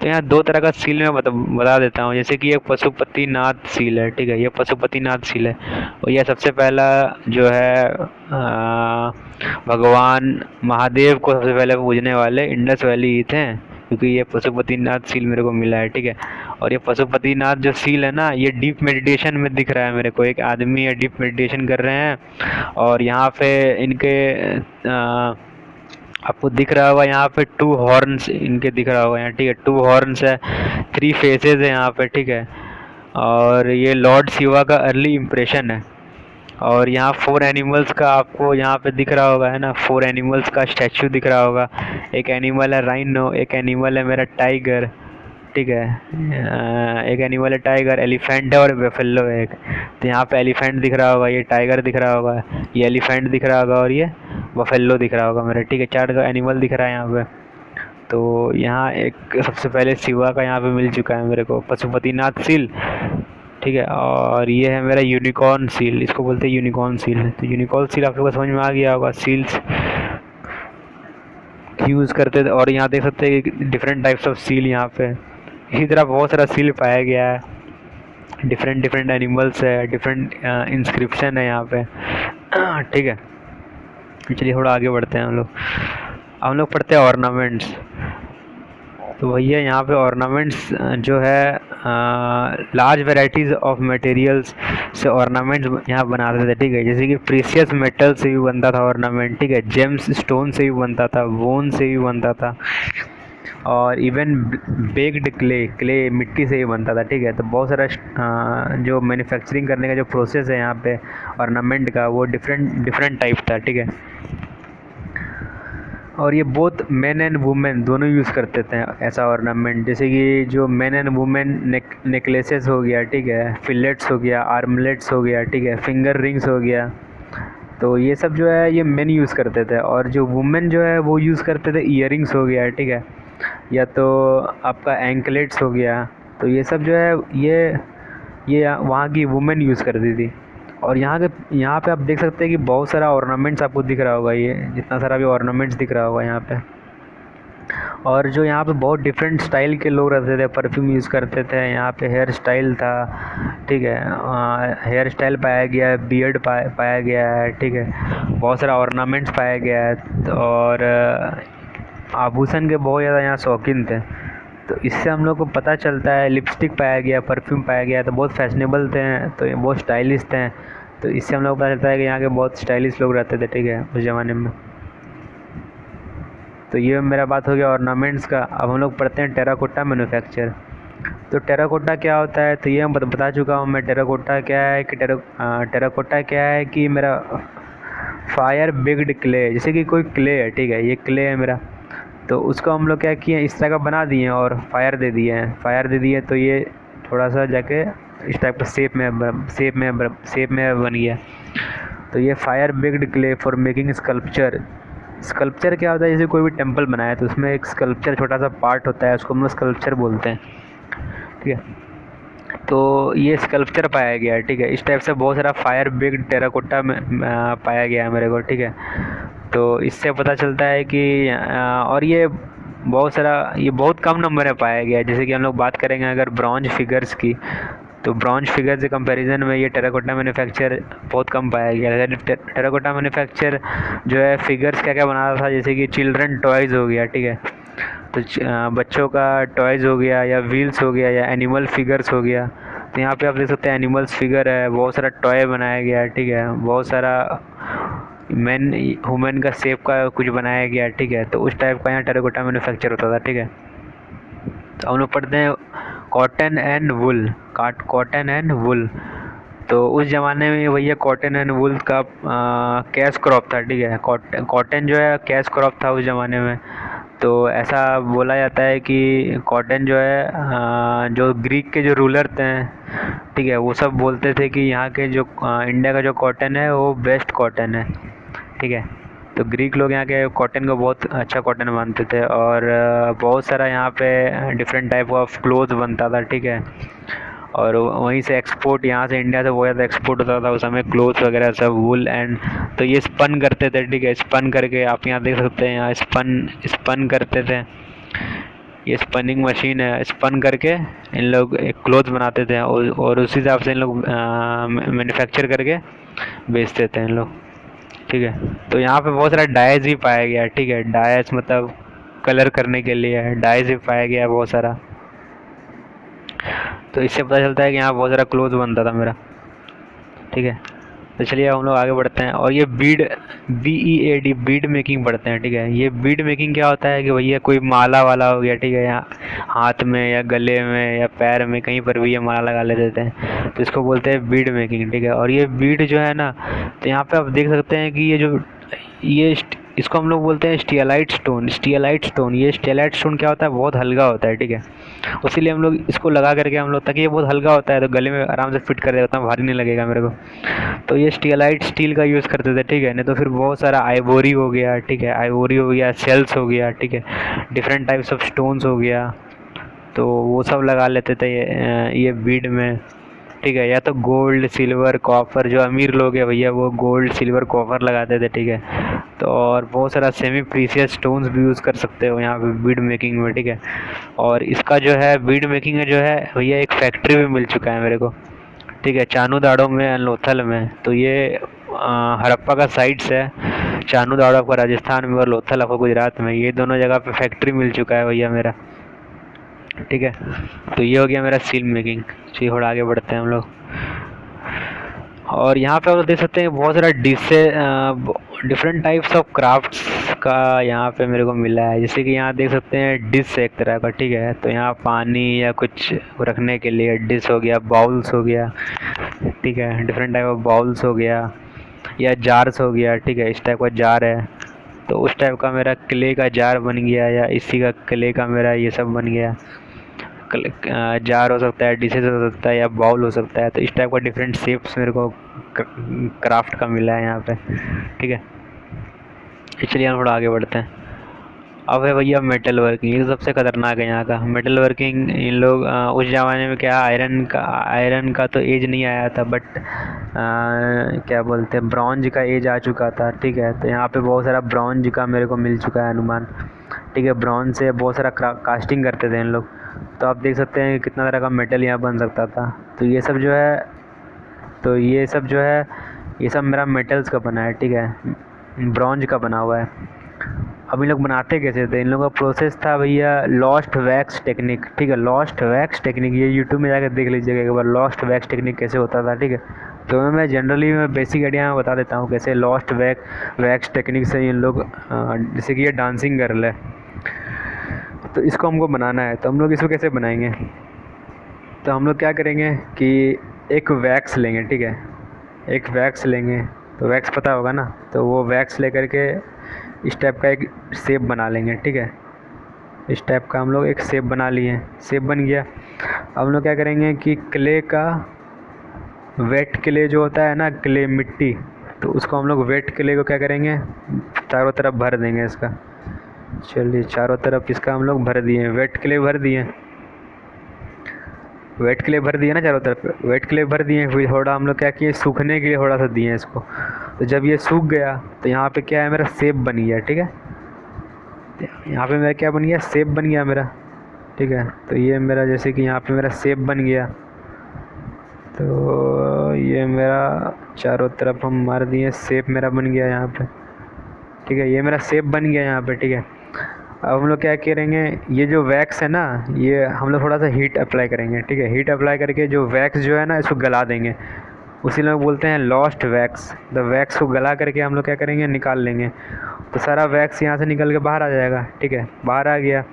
तो यहाँ दो तरह का सील मैं बता देता हूँ, जैसे कि एक पशुपतिनाथ सील है, ठीक है, ये पशुपतिनाथ सील है। और यह सबसे पहला जो है भगवान महादेव को सबसे पहले पूजने वाले इंडस वैली ही थे, क्योंकि ये पशुपतिनाथ सील मेरे को मिला है, ठीक है। और ये पशुपतिनाथ जो सील है ना, ये डीप मेडिटेशन में दिख रहा है मेरे को, एक आदमी है डीप मेडिटेशन कर रहे हैं, और यहाँ पे इनके आपको दिख रहा होगा यहाँ पे 2 हॉर्न्स इनके दिख रहा होगा यहाँ, ठीक है, 2 हॉर्न्स है, 3 फेसेस है यहाँ पे, ठीक है। और ये लॉर्ड शिवा का अर्ली इम्प्रेशन है। और यहाँ 4 एनिमल्स का आपको यहाँ पे दिख रहा होगा, है ना, 4 एनिमल्स का स्टैचू दिख रहा होगा। एक एनिमल है राइनो, एक एनिमल है मेरा टाइगर, ठीक है, एक एनिमल है टाइगर, एलिफेंट है और बेफेलो है एक। तो यहाँ पे एलिफेंट दिख रहा होगा, ये टाइगर दिख रहा होगा, ये एलिफेंट दिख रहा होगा, और ये बफेलो दिख रहा होगा मेरा, ठीक है, 4 का एनिमल दिख रहा है यहाँ पे। तो यहाँ एक सबसे पहले शिवा का यहाँ पे मिल चुका है मेरे को पशुपतिनाथ सील, ठीक है। और ये है मेरा यूनिकॉर्न सील, इसको बोलते हैं यूनिकॉर्न सील। तो यूनिकॉर्न सील आप लोगों को समझ में आ गया होगा, सील्स यूज़ करते थे। और यहाँ देख सकते हैं कि डिफरेंट टाइप्स ऑफ सील यहाँ पे, इसी तरह बहुत सारा सील पाया गया है, डिफरेंट एनिमल्स है, डिफरेंट इंस्क्रिप्शन है यहाँ पे, ठीक है। चलिए थोड़ा आगे बढ़ते हैं हम लोग पढ़ते हैं ऑर्नामेंट्स। तो भैया यहाँ पे ऑर्नामेंट्स जो है लार्ज वेराइटीज़ ऑफ मटेरियल्स से ऑर्नामेंट्स यहाँ बनाते थे, ठीक है, जैसे कि प्रीशियस मेटल से भी बनता था ऑर्नामेंट, ठीक है, जेम्स स्टोन से भी बनता था, बोन से भी बनता था, और इवन बेक्ड क्ले मिट्टी से ही बनता था, ठीक है। तो बहुत सारा जो मैन्युफैक्चरिंग करने का जो प्रोसेस है यहाँ पे ऑर्नामेंट का, वो डिफरेंट टाइप था, ठीक है। और ये बोथ मेन एंड वुमेन दोनों यूज़ करते थे ऐसा ऑर्नामेंट, जैसे कि जो मेन एंड वुमेन नेकलेसेस हो गया, ठीक है, फिलेट्स हो गया, आर्मलेट्स हो गया, ठीक है, फिंगर रिंग्स हो गया। तो ये सब जो है ये मेन यूज़ करते थे, और जो वुमेन जो है वो यूज़ करते थे ईयरिंग्स हो गया, ठीक है, या तो आपका एंकलेट्स हो गया। तो ये सब जो है ये वहाँ की वुमेन यूज़ करती थी। और यहाँ पे आप देख सकते हैं कि बहुत सारा ऑर्नामेंट्स आपको दिख रहा होगा, ये जितना सारा भी ऑर्नामेंट्स दिख रहा होगा यहाँ पे। और जो यहाँ पे बहुत डिफरेंट स्टाइल के लोग रहते थे, परफ्यूम यूज़ करते थे। यहाँ पे हेयर स्टाइल था, ठीक है, हेयर स्टाइल पाया गया है, बियर्ड पाया गया है, ठीक है, बहुत सारा ऑर्नामेंट्स पाया गया है। और आभूषण के बहुत ज़्यादा यहाँ शौकीन थे। तो इससे हम लोग को पता चलता है, लिपस्टिक पाया गया, परफ्यूम पाया गया, तो बहुत फैशनेबल थे, तो ये बहुत स्टाइलिश थे। तो इससे हम लोग को पता चलता है कि यहाँ के बहुत स्टाइलिश लोग रहते थे, ठीक है, उस ज़माने में। तो ये मेरा बात हो गया ऑर्नामेंट्स का। अब हम लोग पढ़ते हैं टेराकोटा मैन्युफैक्चर। तो टेराकोटा क्या होता है, तो ये मैं बता चुका हूँ मैं। टेराकोटा क्या है कि टेराकोटा क्या है कि मेरा फायर बेक्ड क्ले, जैसे कि कोई क्ले है, ठीक है, ये क्ले है मेरा, तो उसको हम लोग क्या किए, इस तरह का बना दिए और फायर दे दिए हैं, तो ये थोड़ा सा जाके इस टाइप का शेप में बन गया। तो ये fire baked clay for making sculpture क्या होता है, जैसे कोई भी टेम्पल बनाया तो उसमें एक स्कल्पचर छोटा सा पार्ट होता है, उसको हम लोग स्कल्पचर बोलते हैं, ठीक है। तो ये स्कल्पचर पाया गया है, ठीक है। इस टाइप से बहुत सारा फायर बेक्ड टेराकोटा में पाया गया है मेरे को, ठीक है। तो इससे पता चलता है कि और ये बहुत कम नंबर में पाया गया है। जैसे कि हम लोग बात करेंगे अगर ब्रॉन्ज फिगर्स की, तो ब्रॉन्ज फिगर के कंपैरिजन में ये टेराकोटा मैन्युफैक्चर बहुत कम पाया गया है। टेराकोटा मैन्युफैक्चर जो है फिगर्स क्या क्या बनाता था, जैसे कि चिल्ड्रन टॉयज़ हो गया, ठीक है, तो बच्चों का टॉयज़ हो गया, या व्हील्स हो गया, या एनिमल फिगर्स हो गया। तो यहाँ पे आप देख सकते हैं एनिमल्स फिगर है, बहुत सारा टॉय बनाया गया है, ठीक है, बहुत सारा मैन वुमेन का शेप का कुछ बनाया गया है, ठीक है। तो उस टाइप का यहाँ टेराकोटा मैन्युफैक्चर होता था, ठीक है। तो हम लोग पढ़ते हैं कॉटन एंड वुल। तो उस ज़माने में भैया कॉटन एंड वुल का कैश क्रॉप था, ठीक है। कॉटन जो है कैश क्रॉप था उस ज़माने में। तो ऐसा बोला जाता है कि कॉटन जो है जो ग्रीक के जो रूलर थे, ठीक है, वो सब बोलते थे कि यहाँ के जो इंडिया का जो कॉटन है वो बेस्ट कॉटन है, ठीक है। तो ग्रीक लोग यहाँ के कॉटन को बहुत अच्छा कॉटन मानते थे। और बहुत सारा यहाँ पे डिफरेंट टाइप ऑफ क्लोथ बनता था, ठीक है। और वहीं से एक्सपोर्ट, यहाँ से इंडिया से बहुत ज़्यादा एक्सपोर्ट होता था उस समय, क्लोथ वगैरह सब, वूल एंड। तो ये स्पन करते थे, ठीक है, स्पन करके आप यहाँ देख सकते हैं, यहाँ स्पन करते थे। ये स्पनिंग मशीन है, स्पन करके इन लोग एक क्लोथ बनाते थे और उसी हिसाब से इन लोग मैन्युफैक्चर करके बेचते थे इन लोग, ठीक है। तो यहाँ पे बहुत सारा डाइज भी पाया गया है, ठीक है, डाइज मतलब कलर करने के लिए डाइज भी पाया गया है बहुत सारा। तो इससे पता चलता है कि यहाँ बहुत सारा क्लोथ बनता था मेरा, ठीक है। तो चलिए हम लोग आगे बढ़ते हैं। और ये BEAD बीड मेकिंग पढ़ते हैं, ठीक है। ये बीड मेकिंग क्या होता है कि भैया कोई माला वाला हो गया, ठीक है, या हाथ में या गले में या पैर में कहीं पर भी ये माला लगा लेते थे, तो इसको बोलते हैं बीड मेकिंग, ठीक है। और ये बीड जो है ना, तो यहाँ पे आप देख सकते हैं कि इसको हम लोग बोलते हैं स्टियलाइट स्टोन। ये स्टियलाइट स्टोन क्या होता है, बहुत हल्का होता है, ठीक है। उसीलिए हम लोग इसको लगा करके हम लोग, ताकि ये बहुत हल्का होता है तो गले में आराम से फिट कर देगा, उतना भारी नहीं लगेगा मेरे को। तो ये स्टियलाइट स्टील का यूज़ करते थे, ठीक है। नहीं तो फिर बहुत सारा आइवोरी हो गया, ठीक है, आइवोरी हो गया, सेल्स हो गया, ठीक है, डिफरेंट टाइप्स ऑफ स्टोन्स हो गया, तो वो सब लगा लेते थे ये बीड में, ठीक है। या तो गोल्ड सिल्वर कॉपर, जो अमीर लोग हैं भैया वो गोल्ड सिल्वर कॉपर लगाते थे, ठीक है। तो और बहुत सारा सेमी प्रीशियस स्टोन्स भी यूज़ कर सकते हो यहाँ पे बीड मेकिंग में, ठीक है। और इसका जो है बीड मेकिंग में जो है भैया एक फैक्ट्री भी मिल चुका है मेरे को, ठीक है, चानूदाड़ो में, लोथल में। तो ये हड़प्पा का साइट्स है, चानूदाड़ो आपका राजस्थान में और लोथल आपको गुजरात में, ये दोनों जगह पे फैक्ट्री मिल चुका है भैया मेरा, ठीक है। तो ये हो गया मेरा सील मेकिंग। चलिए थोड़ा आगे बढ़ते हैं हम लोग। और यहाँ पे आप देख सकते हैं बहुत सारा डिफरेंट टाइप्स ऑफ क्राफ्ट्स का यहाँ पे मेरे को मिला है। जैसे कि यहाँ देख सकते हैं डिश एक तरह का, ठीक है। तो यहाँ पानी या कुछ रखने के लिए डिश हो गया, बाउल्स हो गया, ठीक है, डिफरेंट टाइप ऑफ बाउल्स हो गया, या जार्स हो गया, ठीक है, इस टाइप का जार है। तो उस टाइप का मेरा क्ले का जार बन गया, या इसी का क्ले का मेरा ये सब बन गया। जार हो सकता है, डिशेज हो सकता है, या बाउल हो सकता है। तो इस टाइप का डिफरेंट शेप्स मेरे को क्राफ्ट का मिला है यहाँ पे, ठीक है। इसलिए हम थोड़ा आगे बढ़ते हैं। अब है भैया मेटल वर्किंग, ये सबसे ख़तरनाक है यहाँ का मेटल वर्किंग। इन लोग उस ज़माने में क्या आयरन का तो एज नहीं आया था, बट क्या बोलते हैं ब्रॉन्ज का एज आ चुका था, ठीक है। तो यहाँ पे बहुत सारा ब्रॉन्ज का मेरे को मिल चुका है अनुमान, ठीक है। ब्रॉन्ज से बहुत सारा कास्टिंग करते थे इन लोग। तो आप देख सकते हैं कितना तरह का मेटल यहाँ बन सकता था। तो ये सब जो है ये सब मेरा मेटल्स का बना है, ठीक है, ब्रॉन्ज का बना हुआ है। अब इन लोग बनाते कैसे थे? इन लोगों का प्रोसेस था भैया लॉस्ट वैक्स टेक्निक, ठीक है। लॉस्ट वैक्स टेक्निक ये यूट्यूब में जाकर देख लीजिएगा एक बार, लॉस्ट वैक्स टेक्निक कैसे होता था, ठीक है। तो मैं जनरली बेसिक आइडिया में बता देता हूँ कैसे लॉस्ट वैक्स टेक्निक से इन लोग जैसे कि ये डांसिंग गर्ल है, तो इसको हमको बनाना है। तो हम लोग इसको कैसे बनाएंगे? तो हम लोग क्या करेंगे कि एक वैक्स लेंगे, ठीक है, एक वैक्स लेंगे। तो वैक्स पता होगा ना, तो वो वैक्स लेकर के इस टाइप का एक शेप बना लेंगे, ठीक है। इस टाइप का हम लोग एक शेप बना लिए, शेप बन गया। अब हम लोग क्या करेंगे कि क्ले का, वेट क्ले जो होता है ना, क्ले मिट्टी, तो उसको हम लोग वेट क्ले को क्या करेंगे, चारों तरफ भर देंगे इसका। चलिए चारों तरफ इसका हम लोग भर दिए, वेट क्ले भर दिए, वेट क्ले भर दिए ना चारों तरफ, वेट क्ले भर दिए। फिर थोड़ा हम लोग क्या किए, सूखने के लिए थोड़ा सा दिए इसको। तो जब ये सूख गया तो यहाँ पे क्या है, मेरा शेप बन गया, ठीक है। यहाँ पे मेरा क्या बन गया, शेप बन गया मेरा, ठीक है। तो ये मेरा जैसे कि यहाँ पे मेरा शेप बन गया, तो ये मेरा चारों तरफ हम मार दिए, शेप मेरा बन गया यहाँ पे, ठीक है। ये मेरा शेप बन गया यहाँ पे, ठीक है। अब हम लोग क्या करेंगे, ये जो वैक्स है ना, ये हम लोग थोड़ा सा हीट अप्लाई करेंगे, ठीक है। हीट अप्लाई करके जो वैक्स जो है ना, इसको गला देंगे, उसी लोग बोलते हैं लॉस्ट वैक्स। द वैक्स को गला करके हम लोग क्या करेंगे, निकाल लेंगे। तो सारा वैक्स यहाँ से निकल के बाहर आ जाएगा, ठीक है, बाहर आ गया।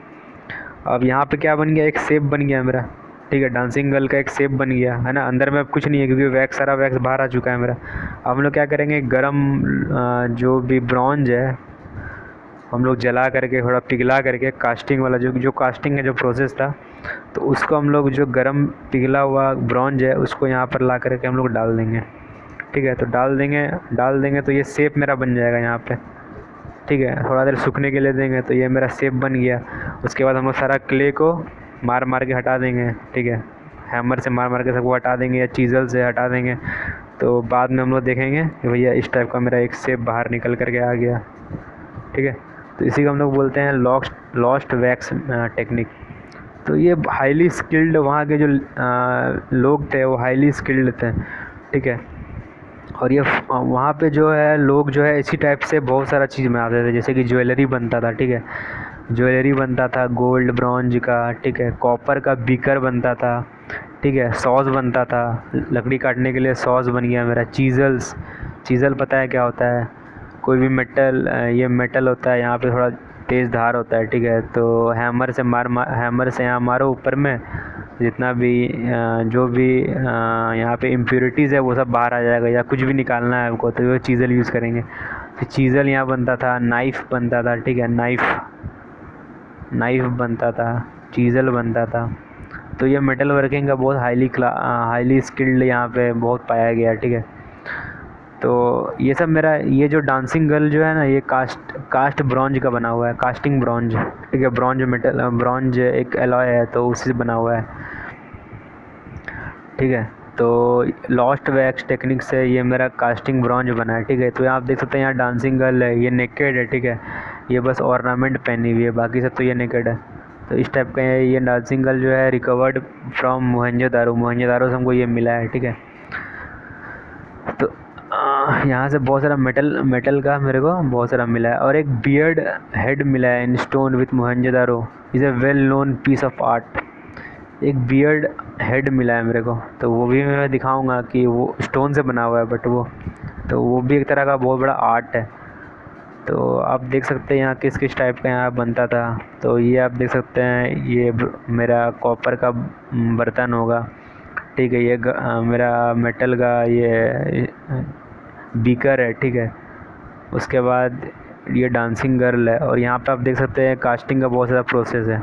अब यहाँ पे क्या बन गया, एक शेप बन गया मेरा, ठीक है, डांसिंग गर्ल का एक शेप बन गया है ना। अंदर में अब कुछ नहीं है क्योंकि वैक्स, सारा वैक्स बाहर आ चुका है मेरा। अब हम लोग क्या करेंगे, गरम जो भी ब्रॉन्ज है हम लोग जला करके, थोड़ा पिघला करके, कास्टिंग वाला जो कास्टिंग का जो प्रोसेस था, तो उसको हम लोग जो गरम पिघला हुआ ब्रॉन्ज है उसको यहाँ पर ला करके हम लोग डाल देंगे, ठीक है। तो डाल देंगे तो ये शेप मेरा बन जाएगा यहाँ पे, ठीक है। थोड़ा देर सूखने के लिए देंगे तो ये मेरा शेप बन गया। उसके बाद हम लोग सारा क्ले को मार मार के हटा देंगे, ठीक है, हैमर से मार मार के सबको हटा देंगे या चीज़ल से हटा देंगे। तो बाद में हम लोग देखेंगे कि भैया इस टाइप का मेरा एक शेप बाहर निकल करके आ गया, ठीक है। तो इसी को हम लोग बोलते हैं लॉस्ट वैक्स टेक्निक। तो ये हाईली स्किल्ड, वहाँ के जो लोग थे वो हाईली स्किल्ड थे, ठीक है। और ये वहाँ पे जो है लोग जो है इसी टाइप से बहुत सारा चीज़ बनाते थे, जैसे कि ज्वेलरी बनता था, ठीक है, ज्वेलरी बनता था गोल्ड ब्रॉन्ज का, ठीक है, कॉपर का बीकर बनता था, ठीक है, सॉस बनता था, लकड़ी काटने के लिए सॉस बन गया मेरा। चीज़ल पता है क्या होता है? कोई भी मेटल, ये मेटल होता है, यहाँ पे थोड़ा तेज़ धार होता है, ठीक है। तो हैमर से हैमर से यहाँ मारो ऊपर में, जितना भी जो भी यहाँ पे इम्प्योरिटीज़ है वो सब बाहर आ जाएगा, या कुछ भी निकालना है आपको तो वो चीज़ल यूज़ करेंगे। तो चीज़ल यहाँ बनता था, नाइफ़ बनता था, ठीक है, नाइफ़ बनता था, चीज़ल बनता था। तो ये मेटल वर्किंग का बहुत हाईली स्किल्ड यहाँ पे बहुत पाया गया, ठीक है। तो ये सब मेरा, ये जो डांसिंग गर्ल जो है ना, ये कास्ट ब्रॉन्ज का बना हुआ है, कास्टिंग ब्रॉन्ज, ठीक है। ब्रॉन्ज एक एलॉय है तो उसी से बना हुआ है, ठीक है। तो लॉस्ट वैक्स टेक्निक से ये मेरा कास्टिंग ब्रॉन्ज बना है, ठीक है। तो यहाँ आप देख सकते हैं, यहाँ डांसिंग गर्ल है, ये नेकेड है, ठीक है, ये बस ऑर्नामेंट पहनी हुई है, बाकी सब तो ये नेकेड है। तो इस टाइप का है ये डांसिंग गर्ल जो है, रिकवर्ड फ्रॉम मोहनजोदारो से हमको ये मिला है, ठीक है। तो यहाँ से बहुत सारा मेटल का मेरे को बहुत सारा मिला है, और एक बियर्ड हेड मिला है in stone with Mohenjodaro, is a well known piece of art. एक बियर्ड हेड मिला है मेरे को, तो वो भी मैं दिखाऊंगा कि वो स्टोन से बना हुआ है, बट वो भी एक तरह का बहुत बड़ा आर्ट है। तो आप देख सकते हैं यहाँ किस किस टाइप का यहाँ बनता था। तो ये आप देख सकते हैं, ये मेरा कॉपर का बर्तन होगा, ठीक है। ये मेरा मेटल का ये बीकर है, ठीक है। उसके बाद ये डांसिंग गर्ल है, और यहाँ पे आप देख सकते हैं कास्टिंग का बहुत ज़्यादा प्रोसेस है।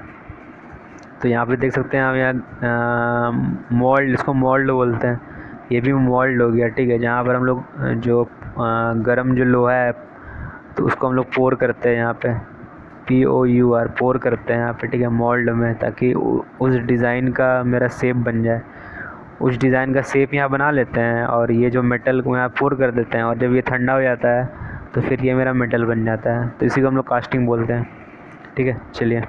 तो यहाँ पे देख सकते हैं आप, यहाँ मोल्ड, इसको मोल्ड बोलते हैं, ये भी मोल्ड हो गया, ठीक है। जहाँ पर हम लोग जो गरम जो लोहा है तो उसको हम लोग पोर करते हैं, यहाँ पे POUR पोर करते हैं यहाँ पे, ठीक है, मोल्ड में, ताकि उस डिज़ाइन का मेरा शेप बन जाए। उस डिज़ाइन का शेप यहाँ बना लेते हैं, और ये जो मेटल को यहाँ पोर कर देते हैं, और जब ये ठंडा हो जाता है तो फिर ये मेरा मेटल बन जाता है। तो इसी को हम लोग कास्टिंग बोलते हैं, ठीक है, चलिए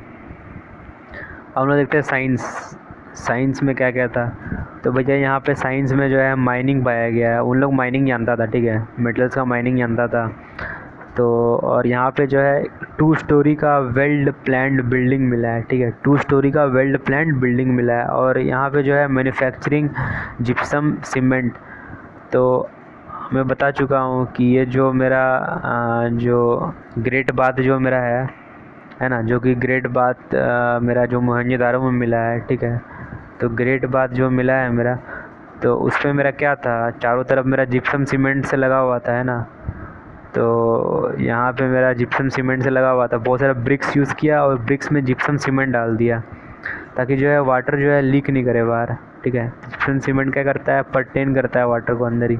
हम लोग देखते हैं साइंस में क्या क्या था। तो भैया यहाँ पे साइंस में जो है माइनिंग पाया गया है। उन लोग माइनिंग जानता था, ठीक है, मेटल्स का माइनिंग जानता था। तो और यहाँ पे जो है 2 स्टोरी का वेल्ड प्लान्ड बिल्डिंग मिला है, ठीक है, 2 स्टोरी का वेल्ड प्लान्ड बिल्डिंग मिला है। और यहाँ पे जो है मैन्युफैक्चरिंग जिप्सम सीमेंट। तो मैं बता चुका हूँ कि ये जो मेरा जो ग्रेट बात जो मेरा है ना, जो कि ग्रेट बात मेरा जो मोहनजोदारो में मिला है, ठीक है। तो ग्रेट बात जो मिला है मेरा, तो उस पर मेरा क्या था, चारों तरफ मेरा जिप्सम सीमेंट से लगा हुआ था, है ना। तो यहाँ पे मेरा जिप्सम सीमेंट से लगा हुआ था, बहुत सारा ब्रिक्स यूज़ किया और ब्रिक्स में जिप्सम सीमेंट डाल दिया ताकि जो है वाटर जो है लीक नहीं करे बाहर, ठीक है। जिप्सम सीमेंट क्या करता है, परटेन करता है वाटर को अंदर ही।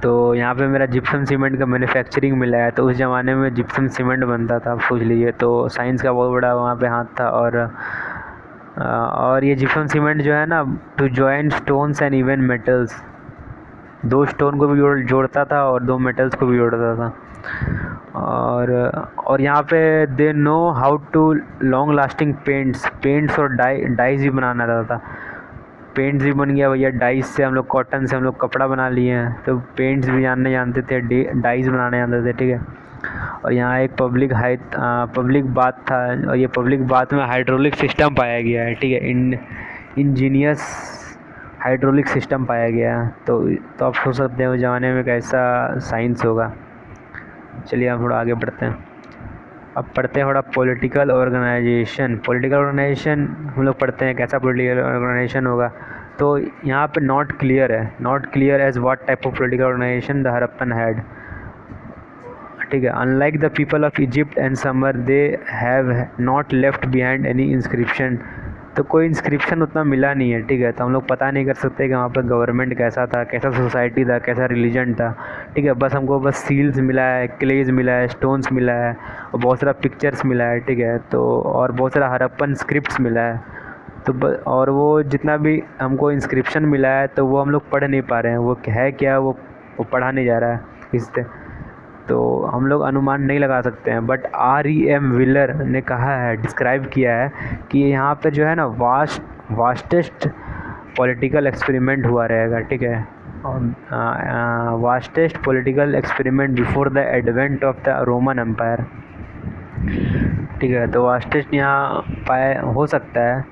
तो यहाँ पे मेरा जिप्सम सीमेंट का मैन्युफैक्चरिंग मिला है। तो उस ज़माने में जिप्सम सीमेंट बनता था, आप सोच लीजिए। तो साइंस का बहुत बड़ा वहाँ पे हाथ था। और ये जिप्सम सीमेंट जो है ना, to join stones and even metals, 2 stone को भी जोड़ता था और 2 मेटल्स को भी जोड़ता था। और यहाँ पे they know how to long lasting paints और डाइज भी बनाना रहता था। पेंट्स भी बन गया भैया, डाइस से हम लोग, कॉटन से हम लोग कपड़ा बना लिए हैं। तो पेंट्स भी जानते थे, डाइस बनाने जानते थे, ठीक है। और यहाँ एक पब्लिक बाथ था, और ये पब्लिक बाथ में हाइड्रोलिक सिस्टम पाया गया है, ठीक है। इंजीनियस हाइड्रोलिक सिस्टम पाया गया है। तो आप सोच सकते हैं उस ज़माने में कैसा साइंस होगा। चलिए हम थोड़ा आगे बढ़ते हैं। अब पढ़ते हैं थोड़ा पॉलिटिकल ऑर्गेनाइजेशन हम लोग पढ़ते हैं कैसा पॉलिटिकल ऑर्गेनाइजेशन होगा। तो यहाँ पे not clear as what type of political organisation the Harappan had, ठीक है। Unlike the people of Egypt and Sumer, they have not left behind any inscription. तो कोई इंस्क्रिप्शन उतना मिला नहीं है, ठीक है। तो हम लोग पता नहीं कर सकते कि वहाँ पर गवर्नमेंट कैसा था, कैसा सोसाइटी था, कैसा रिलीजन था, ठीक है। बस हमको बस सील्स मिला है, क्लेज मिला है, स्टोन्स मिला है, और बहुत सारा पिक्चर्स मिला है, ठीक है। तो और बहुत सारा हड़प्पन स्क्रिप्ट्स मिला है। और वो जितना भी हमको इंस्क्रिप्शन मिला है, तो वो हम लोग पढ़ नहीं पा रहे हैं, वो है क्या, वो पढ़ा नहीं जा रहा है इससे। तो हम लोग अनुमान नहीं लगा सकते हैं। But R.E.M. विलर ने कहा है, डिस्क्राइब किया है कि यहाँ पे जो है ना वास्टेस्ट पॉलिटिकल एक्सपेरिमेंट हुआ रहेगा, ठीक है। Vastest political experiment before the advent of the Roman empire, ठीक है। तो वास्टेस्ट यहाँ हो सकता है।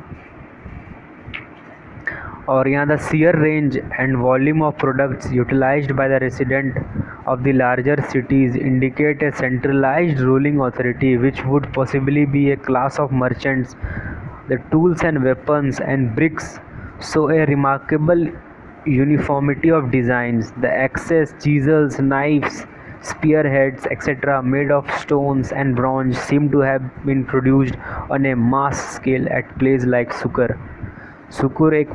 और यहाँ the sheer range and volume of products utilized by the resident of the larger cities indicate a centralized ruling authority which would possibly be a class of merchants. The tools and weapons and bricks show a remarkable uniformity of designs. The axes, chisels, knives, spearheads, etc., made of stones and bronze, seem to have been produced on a mass scale at places like सुकुर एक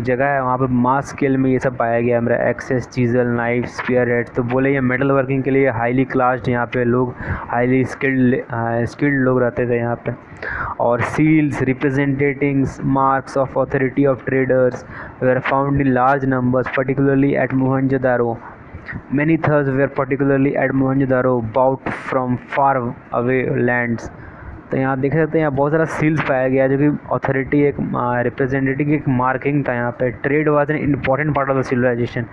जगह है, वहाँ पे mass scale में ये सब पाया गया मेरा access, chisel, knife, spear head. तो बोले ये मेटल वर्किंग के लिए हाईली क्लास्ड यहाँ पे लोग, हाईली स्किल्ड लोग रहते थे यहाँ पे। और seals representing marks of authority of traders were found in large numbers particularly at Mohenjo-daro. Many thus were particularly at Mohenjo-daro bought from far away lands. तो यहाँ देख सकते हैं, यहाँ बहुत सारा सील्स पाया गया जो कि अथॉरिटी, एक रिप्रेजेंटेटिव की एक मार्किंग था यहाँ पे। Trade was an important part of the civilisation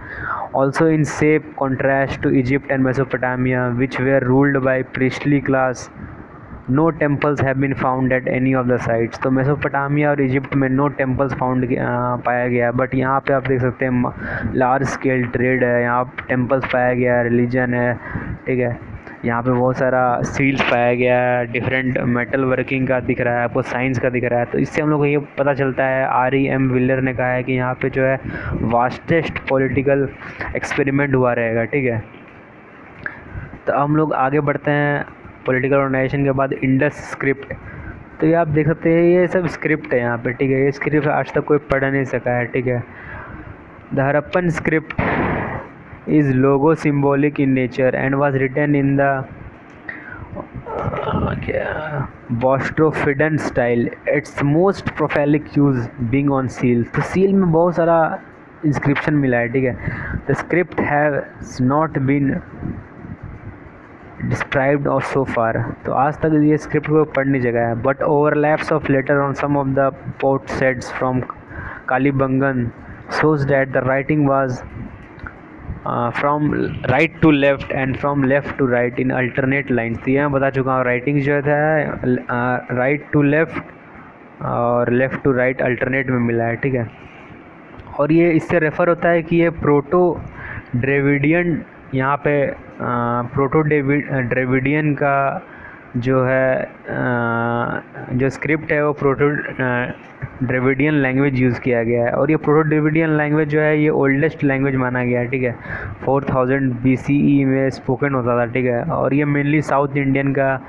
also in sharp contrast to Egypt and Mesopotamia which were ruled by priestly class. No temples have been found at any of the sites. तो Mesopotamia और Egypt में no temples found पाया गया, but यहाँ पे आप देख सकते हैं लार्ज स्केल ट्रेड है, यहाँ टेम्पल्स पाया गया, रिलीजन है, ठीक है। यहाँ पे बहुत सारा सील्स पाया गया है, डिफरेंट मेटल वर्किंग का दिख रहा है आपको, साइंस का दिख रहा है। तो इससे हम लोग को ये पता चलता है, R.E.M. विलर ने कहा है कि यहाँ पे जो है वास्टेस्ट पॉलिटिकल एक्सपेरिमेंट हुआ रहेगा, ठीक है। तो हम लोग आगे बढ़ते हैं। पॉलिटिकल ऑर्गेनाइजेशन के बाद इंडस स्क्रिप्ट। तो ये आप देख सकते हैं, ये सब स्क्रिप्ट है यहाँ पे, ठीक है। ये स्क्रिप्ट आज तक कोई पढ़ नहीं सका है, ठीक है। The Harappan script is logo symbolic in nature and was written in the Bostrofidon style. Its most prolific use being on seals. तो सील में बहुत सारा इंस्क्रिप्शन मिला है, ठीक है। The script has not been described और सो फार। तो आज तक ये स्क्रिप्ट को पढ़ नहीं जगह है, but overlaps of letter on some of the potsherds from Kalibangan shows that the writing was from right to left and from left to right in alternate lines। तो ये मैं बता चुका हूँ, राइटिंग जो था राइट टू लेफ्ट और left to right alternate में मिला है, ठीक है। और ये इससे रेफ़र होता है कि ये प्रोटो ड्रेविडियन, यहाँ पे प्रोटो ड्रेविडियन का जो है जो स्क्रिप्ट है वो प्रोटो ड्रेविडियन लैंग्वेज यूज़ किया गया है। और ये प्रोटो ड्रेविडियन लैंग्वेज जो है ये ओल्डेस्ट लैंग्वेज माना गया है, ठीक है। 4000 BCE में स्पोकन होता था, ठीक है। और ये मेनली साउथ इंडियन का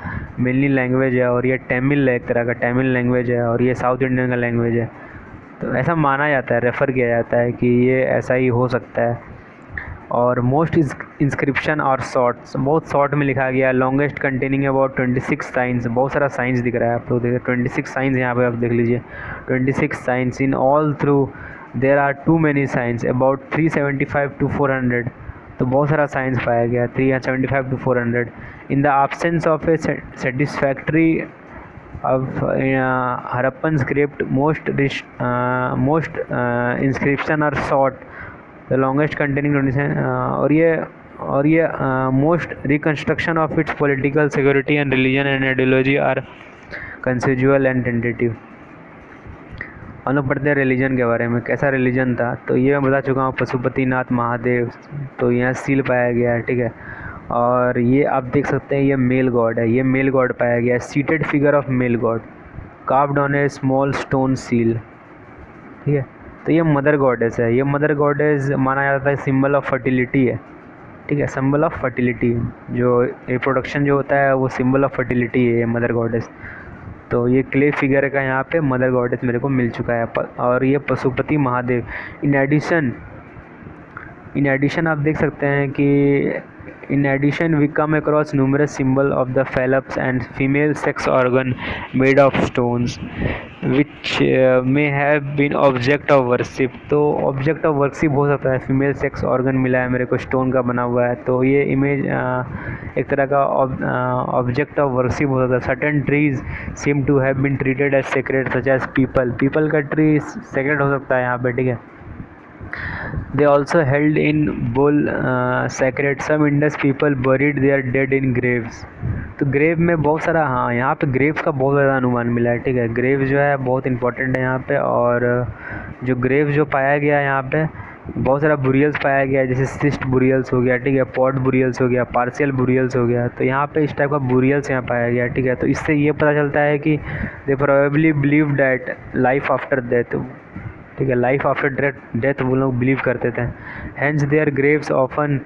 मेनली लैंग्वेज है, और ये तमिल है, एक तरह का तमिल लैंग्वेज है, और ये साउथ इंडियन का लैंग्वेज है। तो ऐसा माना जाता है, रेफ़र किया जाता है कि ये ऐसा ही हो सकता है। और मोस्ट इंस्क्रिप्शन और शॉर्ट्स, बहुत शॉर्ट में लिखा गया। लॉन्गेस्ट कंटेनिंग अबाउट 26 साइंस, बहुत सारा साइंस दिख रहा है आप लोग देखिए, 26 साइंस यहाँ पे आप देख लीजिए, 26 signs in all through there are too many signs about 375 to 400। तो बहुत सारा साइंस पाया गया, 375 to 400। In the absence of A satisfactory of Harappan script, most inscription are short, the longest containing 27। और ये most reconstruction of its political security and religion and ideology are consensual and tentative। हम लोग पढ़ते हैं religion के बारे में, कैसा रिलीजन था। तो ये मैं बता चुका हूँ, पशुपतिनाथ महादेव। तो यहाँ सील पाया गया है, ठीक है। और ये आप देख सकते हैं, ये मेल गॉड है, ये मेल गॉड पाया गया है, seated figure of male God carved on A small stone seal, ठीक है। तो ये मदर गॉडेस है, ये मदर गॉडेस माना जाता है सिंबल ऑफ फर्टिलिटी है, ठीक है। सिंबल ऑफ फर्टिलिटी, जो रिप्रोडक्शन जो होता है वो सिंबल ऑफ फर्टिलिटी है ये मदर गॉडेस। तो ये क्ले फिगर का यहाँ पे मदर गॉडेस मेरे को मिल चुका है। और ये पशुपति महादेव। इन एडिशन आप देख सकते हैं कि in addition we come across numerous symbol of the phallus and female sex organ made of stones which may have been object of worship। तो object of worship हो सकता है, फीमेल सेक्स ऑर्गन मिला है मेरे को स्टोन का बना हुआ है। तो ये इमेज एक तरह का ऑब्जेक्ट ऑफ वर्शिप हो सकता है। Certain trees seem to have been treated as sacred such as peepal का ट्री सेक्रेड हो सकता है यहाँ पे, ठीक है। They also held in bull sacred some Indus people buried their dead in graves। तो ग्रेव में बहुत सारा, हाँ यहाँ पे ग्रेव का बहुत ज़्यादा अनुमान मिला है, ठीक है। ग्रेव जो है बहुत इंपॉर्टेंट है यहाँ पे। और जो ग्रेव जो पाया गया है यहाँ पे बहुत सारा बुरियल्स पाया गया है, जैसे सिस्ट बुरियल्स हो गया, ठीक है, पॉट बुरियल्स हो गया, पार्शियल बुरियल्स हो गया। तो यहाँ पे इस टाइप का बुरियल्स यहाँ पाया गया, ठीक है। तो इससे ये पता चलता है कि they probably believe that life after death, ठीक है, लाइफ आफ्टर डेथ वो लोग बिलीव करते थे। Hence their graves often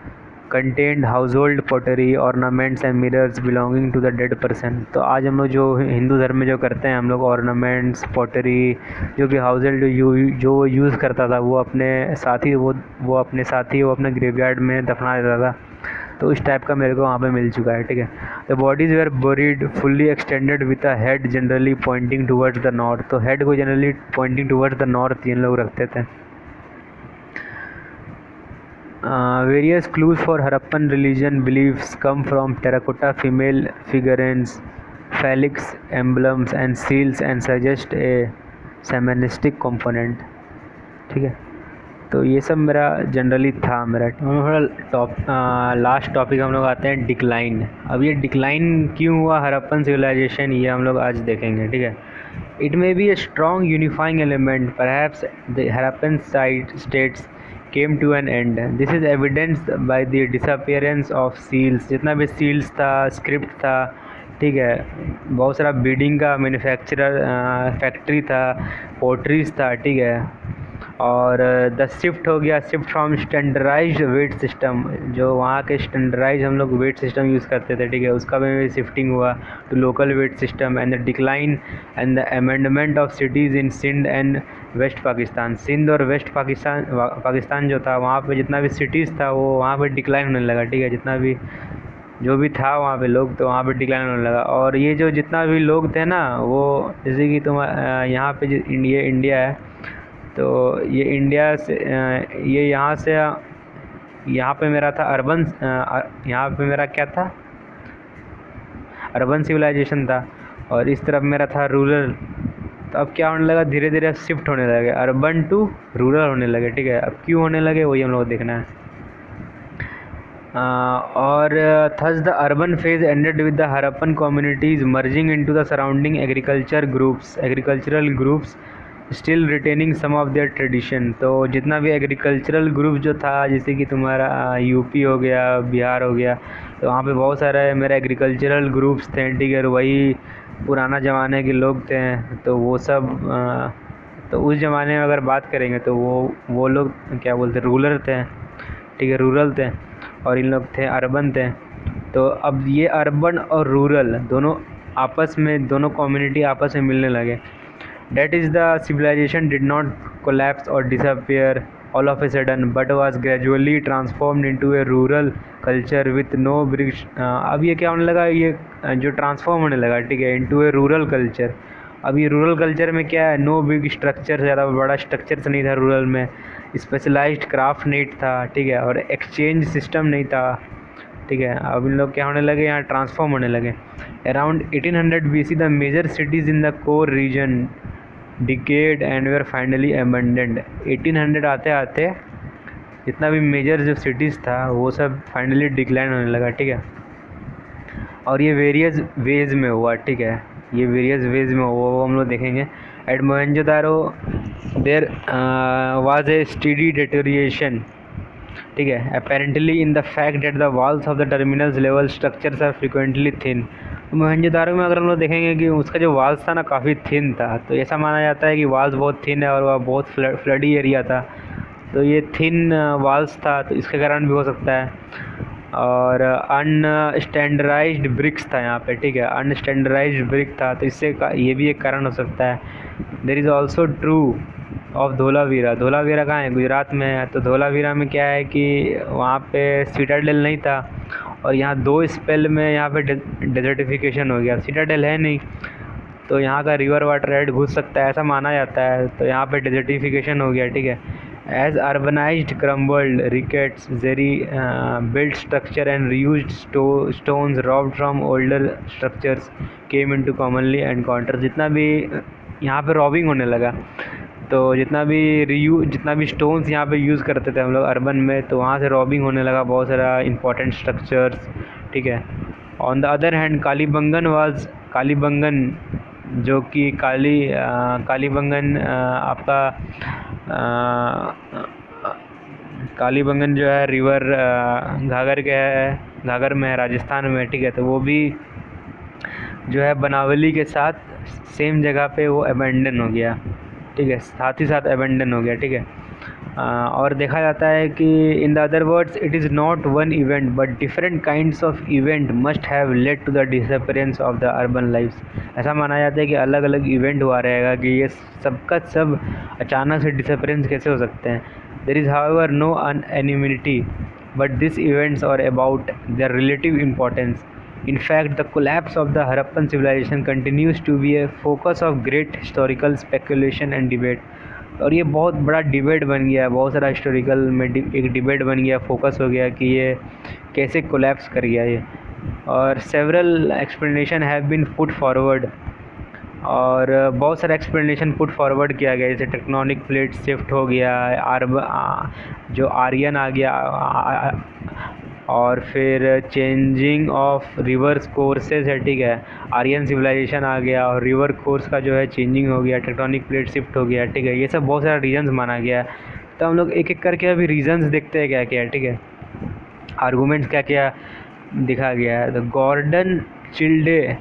contained household pottery ornaments and mirrors belonging to the dead person. तो आज हम लोग जो हिंदू धर्म में जो करते हैं, हम लोग ऑर्नामेंट्स पॉटरी जो भी हाउस होल्ड जो वो यूज़ करता था वो अपने साथी वो अपने ग्रेवयार्ड में दफना देता था। तो इस टाइप का मेरे को वहाँ पे मिल चुका है, ठीक है। The bodies were buried fully extended with a head generally pointing towards the north. तो हेड को generally pointing towards the north इन लोग रखते थे। Various clues for Harappan religion beliefs come from terracotta female figurines phallic emblems and seals and suggest a shamanistic component, ठीक है। तो ये सब मेरा जनरली था मेरा। लास्ट टॉपिक हम लोग आते हैं डिक्लाइन। अब ये डिक्लाइन क्यों हुआ हरप्पन सिविलाइजेशन, ये हम लोग आज देखेंगे, ठीक है। It may be a strong unifying element perhaps the Harappan states came to an end. This is evidenced by the disappearance of seals. जितना भी सील्स था, स्क्रिप्ट था, ठीक है, बहुत सारा बीडिंग का फैक्ट्री था, पोट्रीज था, ठीक है। और द शिफ्ट हो गया, shift from standardised weight system, जो वहाँ के स्टैंडर्डाइज हम लोग वेट सिस्टम यूज़ करते थे, ठीक है, उसका भी शिफ्टिंग हुआ to local weight system. And the decline and the amendment of cities in Sindh and west Pakistan. Sindh और वेस्ट पाकिस्तान जो था वहाँ पे जितना भी सिटीज़ था वो वहाँ पे डिक्लाइन होने लगा, ठीक है। जितना भी जो भी था वहाँ पे लोग, तो वहाँ पे डिक्लाइन होने लगा। और ये जो जितना भी लोग थे ना, वो जैसे कि तुम यहाँ पे इंडिया है, तो ये इंडिया से ये यहाँ पे मेरा था अर्बन, यहाँ पे मेरा क्या था, अर्बन सिविलाइजेशन था और इस तरफ मेरा था रूरल। तो अब क्या होने लगा, धीरे धीरे शिफ्ट होने लगे, अर्बन टू रूरल होने लगे, ठीक है। अब क्यों होने लगे वही हम लोग को देखना है। और thus the urban phase ended with the Harappan communities merging into the surrounding agricultural groups still retaining some of their tradition। तो जितना भी एग्रीकल्चरल ग्रुप जो था, जैसे कि तुम्हारा यूपी हो गया, बिहार हो गया, तो वहाँ पे बहुत सारे मेरे एग्रीकल्चरल ग्रुप्स थे, ठीक है। वही पुराना ज़माने के लोग थे, तो वो सब तो उस ज़माने में अगर बात करेंगे तो वो लोग क्या बोलते, रूरल थे, ठीक है, रूरल थे, और इन लोग थे अर्बन थे। तो अब ये अर्बन और रूरल दोनों आपस में, दोनों कम्युनिटी आपस में मिलने लगे। That is the civilization did not collapse or disappear all of a sudden but was gradually transformed into a rural culture with no bricks। अब ये क्या होने लगा, ये जो ट्रांसफॉर्म होने लगा, ठीक है, into a rural culture। अब ये रूरल कल्चर में क्या है, नो बिग स्ट्रक्चर, ज़्यादा बड़ा स्ट्रक्चर नहीं था रूरल में, स्पेशलाइज्ड क्राफ्ट नहीं था, ठीक है, और एक्सचेंज सिस्टम नहीं था, ठीक है। अब इन लोग क्या होने लगे, यहाँ ट्रांसफॉर्म होने लगे। Around 1800 BC the major cities in the core region decayed and were finally abandoned. 1800 आते आते जितना भी मेजर जो सिटीज़ था वो सब फाइनली डिक्लाइन होने लगा, ठीक है। और ये वेरियस वेज में हुआ, ठीक है, ये वेरियस वेज में हुआ, वो हम लोग देखेंगे। At Mohenjodaro there was a study deterioration, ठीक है, apparently in the fact that the walls of the terminals level structures are frequently thin. Mohenjodaro में अगर हम लोग देखेंगे कि उसका जो वॉल्स था ना काफ़ी थिन था, तो ऐसा माना जाता है कि वॉल्स बहुत थिन है और वह बहुत फ्लडी एरिया था, तो ये थिन वॉल्स था, तो इसके कारण भी हो सकता है। और अनस्टैंडर्डाइज्ड ब्रिक्स था यहाँ पे, ठीक है, अनस्टैंडर्डाइज्ड ब्रिक था, तो इससे ये भी एक कारण हो सकता है। There is also true of Dholavira. Dholavira कहाँ है, गुजरात में है। तो धोलावीरा में क्या है कि वहाँ पे सिटाडेल नहीं था, और यहाँ 2 स्पेल में यहाँ पे डेजर्टिफिकेशन हो गया, सिटाडेल है नहीं, तो यहाँ का रिवर वाटर हेड घुस सकता है, ऐसा माना जाता है, तो यहाँ पे डेजर्टिफिकेशन हो गया, ठीक है। As urbanised crumbled rickets jerry built structure and reused stones robbed from older structures came into commonly encounter. जितना भी यहाँ पे रॉबिंग होने लगा, तो जितना भी स्टोन्स यहाँ पे यूज़ करते थे हम लोग अर्बन में, तो वहाँ से रॉबिंग होने लगा बहुत सारा इंपॉर्टेंट स्ट्रक्चर्स, ठीक है। On the other hand Kalibangan जो कि कालीबंगन आपका कालीबंगन जो है रिवर घाघर में है, राजस्थान में, ठीक है। तो वो भी जो है बनावली के साथ सेम जगह पे वो अबेंडन हो गया, ठीक है, साथ ही साथ अबेंडन हो गया, ठीक है। और देखा जाता है कि in the other words it is not one event but different kinds of event must have led to the disappearance of the urban lifes. ऐसा माना जाता है कि अलग अलग इवेंट हुआ रहेगा कि ये सबका सब अचानक से डिसअपीयरेंस कैसे हो सकते हैं। There is however no unanimity but this events are about their relative importance. In fact, the collapse of the Harappan civilization continues to be a focus of great historical speculation and debate। और ये बहुत बड़ा debate बन गया है, बहुत सारा historical में एक डिबेट बन गया, फोकस हो गया कि ये कैसे कोलैप्स कर गया ये। और several explanation have been put forward, और बहुत सारा एक्सप्लेनेशन पुट फॉरवर्ड किया गया, जैसे टेक्टोनिक प्लेट शिफ्ट हो गया, जो आर्यन आ गया, और फिर चेंजिंग ऑफ रिवर्स कोर्सेज है, ठीक है, आर्यन सिविलाइजेशन आ गया और रिवर कोर्स का जो है चेंजिंग हो गया, टेक्टोनिक प्लेट शिफ्ट हो गया, ठीक है। ये सब बहुत सारा रीजन्स माना गया है। तो हम लोग एक एक करके अभी रीजन्स देखते हैं क्या क्या है, ठीक है, आर्गूमेंट्स क्या क्या दिखा गया है। तो गॉर्डन चिल्डे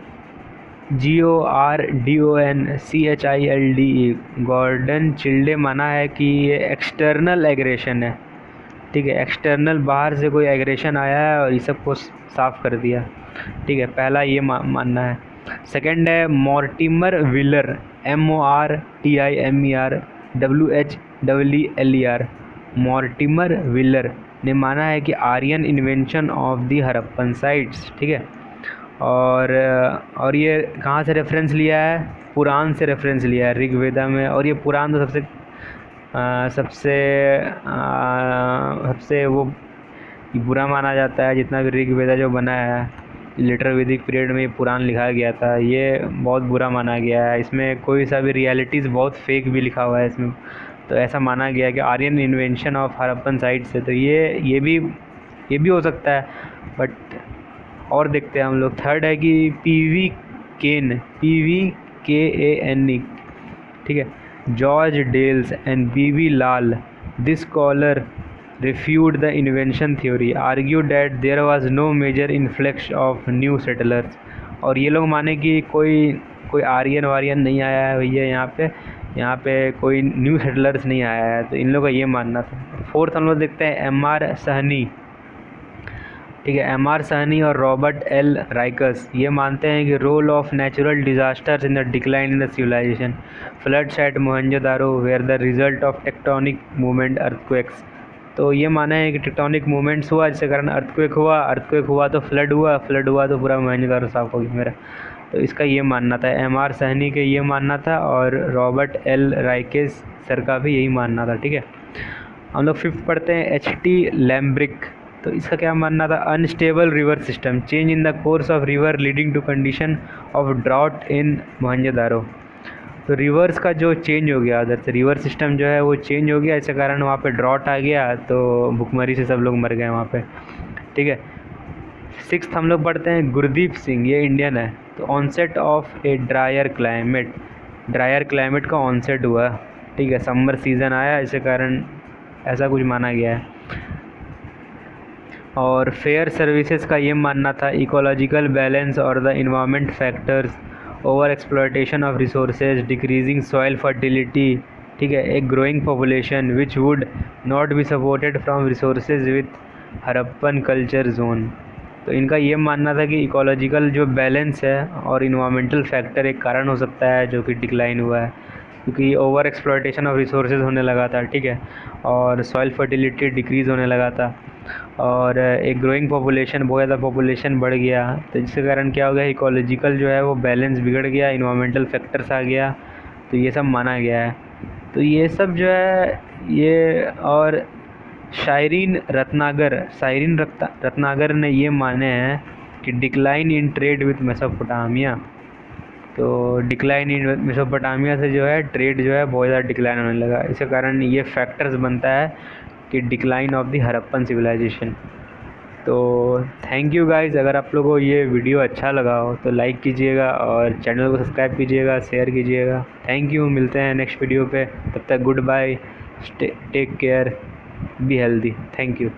GORDONCHILDE, गॉर्डन चिल्डे माना है कि ये एक्सटर्नल एग्रेशन है, ठीक है, एक्सटर्नल बाहर से कोई एग्रेशन आया है और ये सब को साफ़ कर दिया, ठीक है, पहला ये मानना है। सेकंड है Mortimer Wheeler MORTIMER Mortimer Wheeler ने माना है कि Aryan invention of the Harappan sites, ठीक है। और ये कहाँ से रेफरेंस लिया है, पुराण से रेफरेंस लिया है, ऋग्वेदा में। और ये पुराण तो सबसे वो बुरा माना जाता है, जितना भी ऋग्वेदा जो बना है लेटर वैदिक पीरियड में पुराण लिखा गया था, ये बहुत बुरा माना गया है। इसमें कोई सा भी रियलिटीज़ बहुत फेक भी लिखा हुआ है इसमें। तो ऐसा माना गया है कि Aryan invention of Harappan site से, तो ये भी हो सकता है, बट और देखते हैं हम लोग। थर्ड है कि पीवी केन, ठीक है, George Dales and B B Lal, this scholar refute the invention theory, argued that there was no major influx of new settlers। और ये लोग माने कि कोई आर्यन वारियन नहीं आया है भैया, यहाँ पे कोई न्यू सेटलर्स नहीं आया है, तो इन लोगों का ये मानना था। फोर्थ हम लोग देखते हैं एम.आर. सहनी, ठीक है, एम.आर. सहनी और रॉबर्ट एल राइकस ये मानते हैं कि role of natural disasters in the decline in the civilisation, floods at Mohenjodaro were the result of tectonic movement earthquakes. तो ये माना है कि टेक्टोनिक मूवमेंट्स हुआ जिसके कारण अर्थक्वेक हुआ तो फ्लड हुआ तो पूरा मोहनजोदारो साफ हो गया मेरा। तो इसका ये मानना था, एम.आर. सहनी के ये मानना था, और रॉबर्ट एल राइकेस सर का भी यही मानना था, ठीक है। हम लोग फिफ्थ पढ़ते हैं H.T. लैम्ब्रिक। तो इसका क्या मानना था, unstable river system, change in the course of river leading to condition of drought in Mohenjodaro. तो रिवर्स का जो चेंज हो गया, उधर से रिवर सिस्टम जो है वो चेंज हो गया, इसके कारण वहाँ पे ड्रॉट आ गया, तो भुखमरी से सब लोग मर गए वहाँ पे, ठीक है। सिक्स्थ हम लोग पढ़ते हैं गुरदीप सिंह, ये इंडियन है। तो onset of a dryer climate का ऑनसेट हुआ, ठीक है, समर सीज़न आया, इसके कारण ऐसा कुछ माना गया है। और फेयर सर्विसेज का ये मानना था, इकोलॉजिकल बैलेंस और the environment factors, over exploitation of resources, decreasing soil fertility, ठीक है, एक growing population which would not be supported from resources with Harappan culture zone. तो इनका ये मानना था कि इकोलॉजिकल जो बैलेंस है और इन्वायरमेंटल फैक्टर एक कारण हो सकता है जो कि डिक्लाइन हुआ है, क्योंकि ओवर एक्सप्लॉयटेशन ऑफ रिसोर्सेज होने लगा था, ठीक है, और सॉइल फर्टिलिटी डिक्रीज़ होने लगा था, और एक ग्रोइंग पॉपुलेशन, बहुत ज़्यादा पॉपुलेशन बढ़ गया, तो जिसके कारण क्या हो गया, इकोलॉजिकल जो है वो बैलेंस बिगड़ गया, इन्वायरमेंटल फैक्टर्स आ गया, तो ये सब माना गया है। तो ये सब जो है ये, और शायरीन रत्नागर ने ये माने हैं कि decline in trade with Mesopotamia. तो डिक्लाइन इन मेसोपोटामिया से जो है ट्रेड जो है बहुत ज़्यादा डिक्लाइन होने लगा, इसके कारण ये फैक्टर्स बनता है कि decline of the Harappan civilisation. तो थैंक यू गाइस, अगर आप लोगों को ये वीडियो अच्छा लगा हो तो लाइक कीजिएगा और चैनल को सब्सक्राइब कीजिएगा, शेयर कीजिएगा। थैंक यू, मिलते हैं नेक्स्ट वीडियो पे, तब तक goodbye, take care, be healthy, thank you.